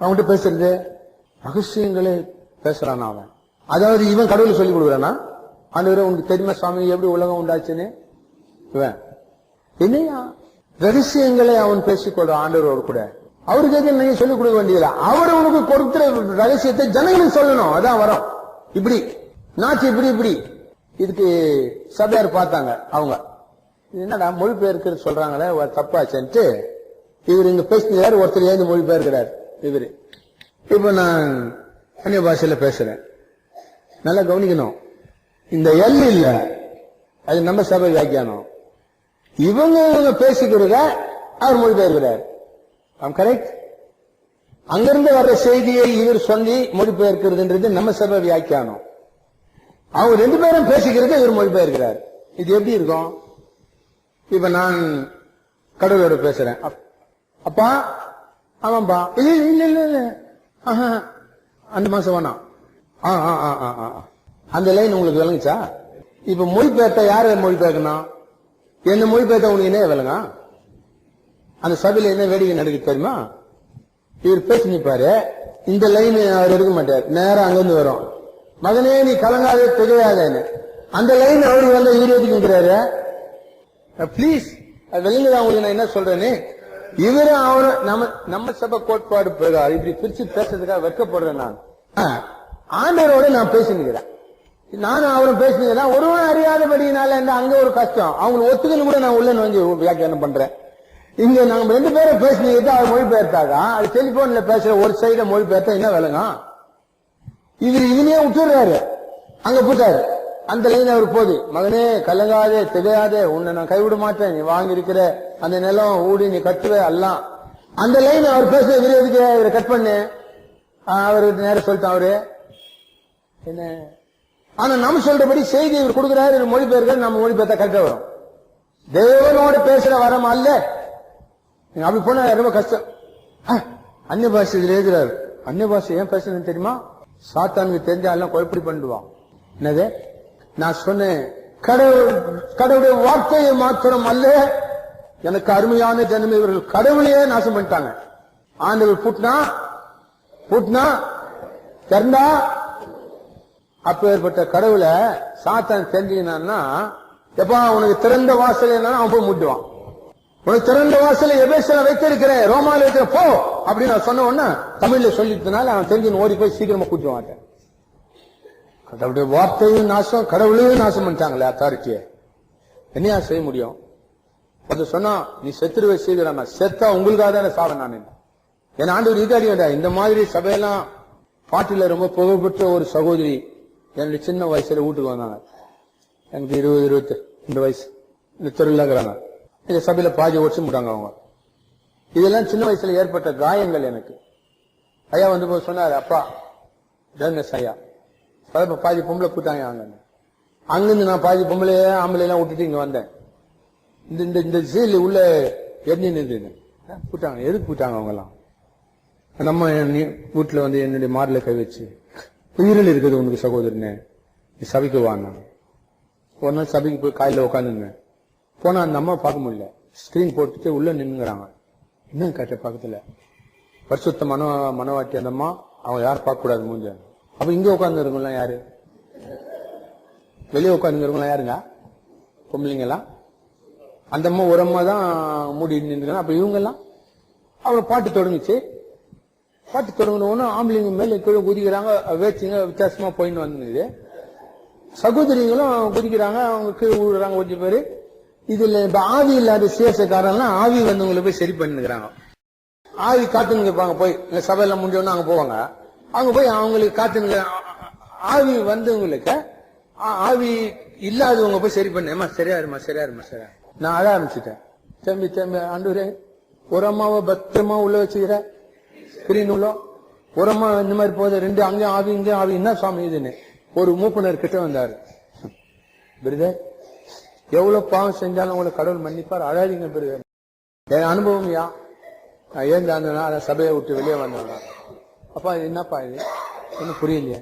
அவன்கிட்ட பேசுறது? ரகசியங்களே பேசுறான் அவன். அதாவது இவன் கடவுளை சொல்லிக் கொடுக்குறானா? ஆண்டவரே உனக்கு தெரியுமா சுவாமி எப்படி உலகம் உண்டாச்சுன்னு? இவன் என்னையா ரகசியங்களை அவன் பேசிக்கொள்றான் ஆண்டவரோடு கூட. அவருக்கு எது நீங்க சொல்லிக் கொடுக்க வேண்டியதில்லை. அவர் உனக்கு கொடுக்கிற ரகசியத்தை ஜனங்களுக்கு சொல்லணும். அதான் வரும். இப்படி நாச்சு இப்படி இதுக்கு சபையார் பார்த்தாங்க. அவங்க என்னடா மொழிபெயர்க்கிறது சொல்றாங்களே தப்பாச்சுன்ட்டு இவர் இங்க பேசினார். ஒருத்தர் ஏந்து மொழிபெயர்க்கிறார் இவரு. இப்ப நான் அந்நிய பாஷையில பேசுறேன். நல்லா கவனிக்கணும். இந்த எல் இல்ல, அது நம்ம சபை வியாக்கியானம். இவங்க பேசிக்கிறத அவர் மொழிபெயர்க்கிறார். கரெக்ட். அங்கிருந்து வர்ற செய்தியை இவர் சொல்லி மொழிபெயர்க்கிறதுன்றது நம்ம சபை வியாக்கியானம். அவங்க 2 பேரும் பேசிக்கிறத இவர் மொழிபெயர்க்கிறார். இது எப்படி இருக்கும்? இப்ப நான் கடவுளோட பேசுறேன். அப்பா, ஆமாப்பா, இல்ல இல்ல இல்ல இல்ல, அந்த மாசம் வேணாம். அந்த லைன் உங்களுக்கு விளங்குச்சா? இப்ப மொழிபெயர்த்த யாரு மொழிபெயர்க்கணும்? என்ன மொழிபெயர்த்த உங்களுக்கு என்ன விளங்க? அந்த சபையில என்ன வேடிக்கை நடக்கு தெரியுமா? இவர் பேசி நிற்பாரு, இந்த லைன் அவர் எடுக்க மாட்டார், நேரம் அங்கிருந்து வரும். மகனே நீ கலங்காதே திகையாதேன்னு அந்த லைன் அவருக்கு வந்து இவர் எதுக்குறாரு? பிளீஸ், விளங்குதா உங்களுக்கு நான் என்ன சொல்றேன்னு? இவரும் அவரும் நம்ம சபை கோட்பாடு இப்படி பிரிச்சு பேசுறதுக்காக வெட்கப்படுறேன். நான் ஆண்டவரோட நான் பேசினுக்கிறேன், நானும் அவரும் பேசினுக்கிறேன். ஒருவன் அறியாதபடினால அங்க ஒரு கஷ்டம், அவங்க ஒத்துக்கணும் கூட நான் உள்ள வந்து வியாக்கியானம் பண்றேன். இங்க நாங்க 2 பேரும் பேசினது அவர் மொழிபெயர்த்தாங்க. அது டெலிபோன்ல பேசுற ஒரு சைட மொழிபெயர்த்தா என்ன விளங்க? இவனையே விட்டுறாரு, அங்க போட்டாரு. அந்த லைன் அவர் போகுது, மகனே கலங்காதே திகையாதே, உன்னை நான் கைவிட மாட்டேன், நீ வாங்கி இருக்கிற அந்த நிலம் ஊடி நீ கட்டுவே எல்லாம். அந்த லைன் அவர் பேச விரோதிக்க இவரை கட் பண்ணு. அவரு நேரம் சொல்லிட்டான் அவரு என்ன. ஆனா நம்ம சொல்றபடி செய்தி இவர் கொடுக்கிறாரு, இவர் மொழிபெயர்க்க நம்ம மொழிபெயர்த்தா கரெக்டா வரும். தேவனோட பேசுற வரம் அல்ல. அப்படி போனா ரொம்ப கஷ்டம். அந்நிய பாஷை இதுல எழுதுறாரு. அந்நிய பாஷை ஏன் பேசுறதுன்னு தெரியுமா? சாத்தானுக்கு தெரிஞ்சா எல்லாம் குழப்படி பண்ணிடுவான். என்னது நான் சொன்னேன்? கடவுளுடைய வார்த்தையை மாத்திரம் அல்ல, எனக்கு அருமையான ஜனமே, இவர்கள் கடவுளையே நாசம் பண்ணிட்டாங்க. ஆண்டவர் பூட்டினா திறந்தா, அப்ப ஏற்பட்ட கடவுளை சாத்தான் தெரிஞ்சுக்கினான்னா, எப்பா உனக்கு திறந்த வாசல் என்ன அவன் போய் மூட்டுவான். உனக்கு திறந்த வாசலை எபேசில வைத்திருக்கிறேன், ரோமால வைக்கிற போ அப்படின்னு நான் சொன்ன உடனே தமிழ்ல சொல்லிட்டனால அவன் தெரிஞ்சு ஓடி போய் சீக்கிரமா கூட்டுவான். கடவுளுடைய வார்த்தையும் நாசம், கடவுளையும் நாசம் பண்ணிட்டாங்களே அத்தாரிட்டியை. என்னையா செய்ய முடியும்? அது சொன்னா நீ செத்துருவே சீக்கிரம், செத்தா உங்களுக்காக தானே சாவ நான். என் ஆண்டவர் இதாடி வேண்டாம். இந்த மாதிரி சபையெல்லாம் பாட்டில ரொம்ப புகழ்பெற்ற ஒரு சகோதரி என்னுடைய சின்ன வயசுல வீட்டுக்கு வந்தாங்க. எனக்கு 20-22 வயசு. இந்த தெருவில்ங்கிறாங்க. இந்த சபையில பாதி வருஷம் விட்டாங்க அவங்க. இதெல்லாம் சின்ன வயசுல ஏற்பட்ட காயங்கள் எனக்கு. ஐயா வந்து போய் சொன்னாரு, அப்பா டர்னஸ் ஐயா பாதி பொம்பளை கூட்டாங்க. அங்கிருந்து நான் பாதி பொம்பளை ஆம்பளை எல்லாம் விட்டுட்டு இங்க வந்தேன். இந்த ஜெயில உள்ள எரிஞ்சு கூட்டாங்க. எதுக்கு கூட்டாங்க அவங்க எல்லாம்? நம்ம வீட்டுல வந்து என்னுடைய மார்ல கை வச்சு, உயிரில் இருக்குது உனக்கு சகோதரனே, நீ சபைக்கு வாங்க. ஒரு நாள் சபைக்கு போய் காலையில உட்காந்துருந்தேன். போனா அந்த அம்மா பார்க்க முடியல, ஸ்கிரீன் போட்டுட்டு உள்ள நின்னுங்கிறாங்க. என்ன கேட்ட பக்கத்துல பரிசுத்த மனவாட்டி அந்த அம்மா, அவங்க யாரும் பார்க்க கூடாது மூஞ்ச. அப்ப இங்க உட்கார்ந்து இருக்கவங்களாம் யாரு? வெளியே உட்காந்துருக்கவங்களாம் யாருங்க? பொம்பளைங்க எல்லாம். அந்த அம்மா ஒரு அம்மா தான் மூடி நின்றுங்க. அப்ப இவங்க எல்லாம் அவங்க பாட்டு தொடங்குச்சு. பாட்டு தொடங்கினோன்னு ஆம்பளைங்க மேல கீழே குதிக்கிறாங்க, வேச்சுங்க வித்தியாசமா போயின்னு வந்துருது. சகோதரிகளும் குதிக்கிறாங்க, அவங்க கீழே விழுறாங்க கொஞ்சம் பேரு. இதுல இப்ப ஆவி இல்லாத சேசக்காரெல்லாம் ஆவி வந்து உங்களை போய் சரி பண்ணிக்கிறாங்க. ஆவி காத்துன்னு கேட்பாங்க. போய் சபையெல்லாம் முடிஞ்சோன்னு அங்க போவாங்க. அவங்க போய் அவங்களுக்கு காத்துங்க. ஆவி வந்தவங்களுக்கு ஆவி இல்லாதவங்க போய் சரி பண்ணேம்மா, சரியா இருமா சரியா இருமா சரியா. நான் அழ ஆரம்பிச்சுட்டேன். தம்பி ஆண்டவரே, ஒரு அம்மாவை பத்திரமா உள்ள வச்சுக்கிற ஸ்கிரீன் உள்ள ஒரு அம்மா இந்த மாதிரி போகுது, 2 அங்கேயும் ஆவி இங்கேயும் ஆவி, என்ன சுவாமி இதுன்னு ஒரு மூப்பனர் கிட்ட வந்தாரு. பிரதர், எவ்வளவு பாவம் செஞ்சாலும் உங்களை கடவுள் மன்னிப்பார், அழாதீங்க பிரதர். என் அனுபவம் யா, நான் ஏந்தாந்தனா சபையை விட்டு வெளியே வந்தேன். அப்பா என்னப்பா இது ஒன்னும் புரியலையே.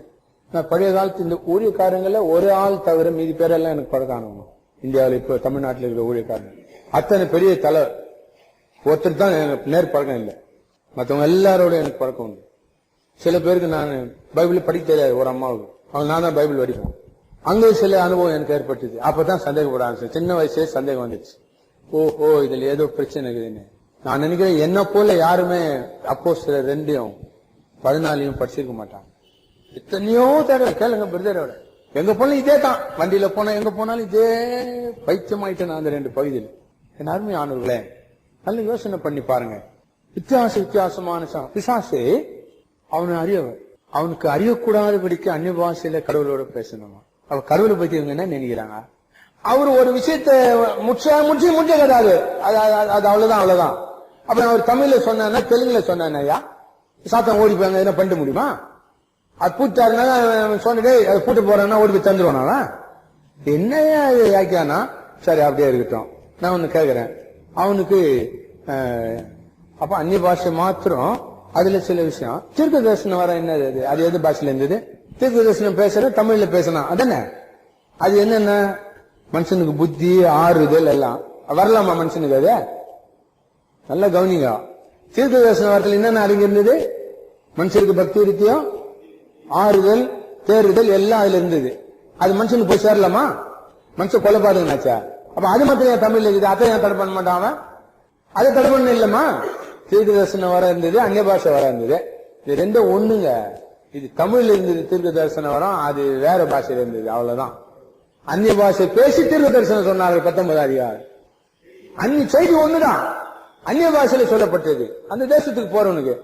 நான் பழைய காலத்து இந்த ஊழியக்காரங்கள ஒரு ஆள் தவிர மீதி பேரெல்லாம் எனக்கு பழக்கானவங்க. இந்தியாவில் இப்ப தமிழ்நாட்டில் இருக்கிற ஊழியக்காரங்க அத்தனை பெரிய தலை ஒருத்தர் தான் எனக்கு நேர் பழக்கம் இல்லை. மற்றவங்க எல்லாரோட எனக்கு பழக்கம் உண்டு. சில பேருக்கு நான் பைபிள் படிக்க தெரியாது, ஒரு அம்மாவுக்கு அவங்க நான் தான் பைபிள் படிப்பேன். அங்கே சில அனுபவம் எனக்கு ஏற்பட்டுச்சு. அப்பதான் சந்தேகப்பட ஆரம்பிச்சேன். சின்ன வயசுல சந்தேகம் வந்துச்சு. ஓ இதுல ஏதோ பிரச்சனை இருக்குதுன்னு. நான் நினைக்கிறேன் என்ன போல யாருமே அப்போஸ்தலர் 2:14 படிச்சிருக்க மாட்டாங்க. எத்தனையோ தடவை கேளுங்க பிரதரோட, எங்க போனாலும் இதே தான். வண்டியில போனா எங்க போனாலும் இதே பைத்தியமாயிட்டேன் நான் அந்த 2 பகுதியில். என் அருமையானவர்களே, நல்ல யோசனை பண்ணி பாருங்க. வித்தியாசமான பிசாசு அவனை அறியவன், அவனுக்கு அறியக்கூடாதபடிக்கு அந்நிய பாஷையில கடவுளோட பேசணுமா. அவ கடவுளை பத்தி இவங்க என்ன நினைக்கிறாங்க? அவர் ஒரு விஷயத்த முடிச்ச கதாது, அது அவ்வளவுதான். அப்ப அவர் தமிழ்ல சொன்னா தெலுங்குல சொன்னா சாத்தம் ஓடி போய் என்ன பண்ண முடியுமா? அது பூட்டாருன்னா சொன்னதே அதை பூட்டு போறான்னா ஓடி போய் தந்துருவானா? என்னையா யாக்கியானா? சரி அப்படியே இருக்கட்டும். நான் ஒண்ணு கேக்குறேன், அவனுக்கு அப்ப அந்நிய பாஷை மாத்திரம், அதுல சில விஷயம் தீர்க்க தரிசனம் வர என்னது அது எது பாஷையில இருந்தது? தீர்க்க தரிசனம் பேசுற தமிழ்ல பேசணும் அதானே? அது என்னென்ன மனுஷனுக்கு புத்தி ஆறுதல் எல்லாம் வரலாமா மனுஷனுக்கு? அது நல்லா கவனிங்க. தீர்க்க தரிசன வார்த்தையில் என்னென்ன அடங்கி இருந்தது? மனுஷனுக்கு பக்தி விருத்தியம், ஆறுதல், தேறுதல் எல்லாம் அதுல இருந்தது. அது மனுஷனுக்கு போய் சேரலாமா? மனுஷன் கொலைபாடுங்கனாச்சா? அப்ப அது மட்டும் ஏன் தமிழ்ல இருக்குது? அதை ஏன் தடை பண்ண மாட்டான்? அதை தடை பண்ண இல்லமா? தீர்க்க தரிசனம் வர இருந்தது, அந்நிய பாஷை வர இருந்தது. இது ரெண்டும் ஒண்ணுங்க. இது தமிழ்ல இருந்தது தீர்க்க தரிசனம் வரும், அது வேற பாஷையில இருந்தது, அவ்வளவுதான். அந்நிய பாஷை பேசி தீர்க்க தரிசனம் சொன்னார்கள் 19 அதிகாரம். அந்நிய செய்தி ஒண்ணுதான், அந்நிய பாஷையில சொல்லப்பட்டது அந்த தேசத்துக்கு போறவனுக்கு.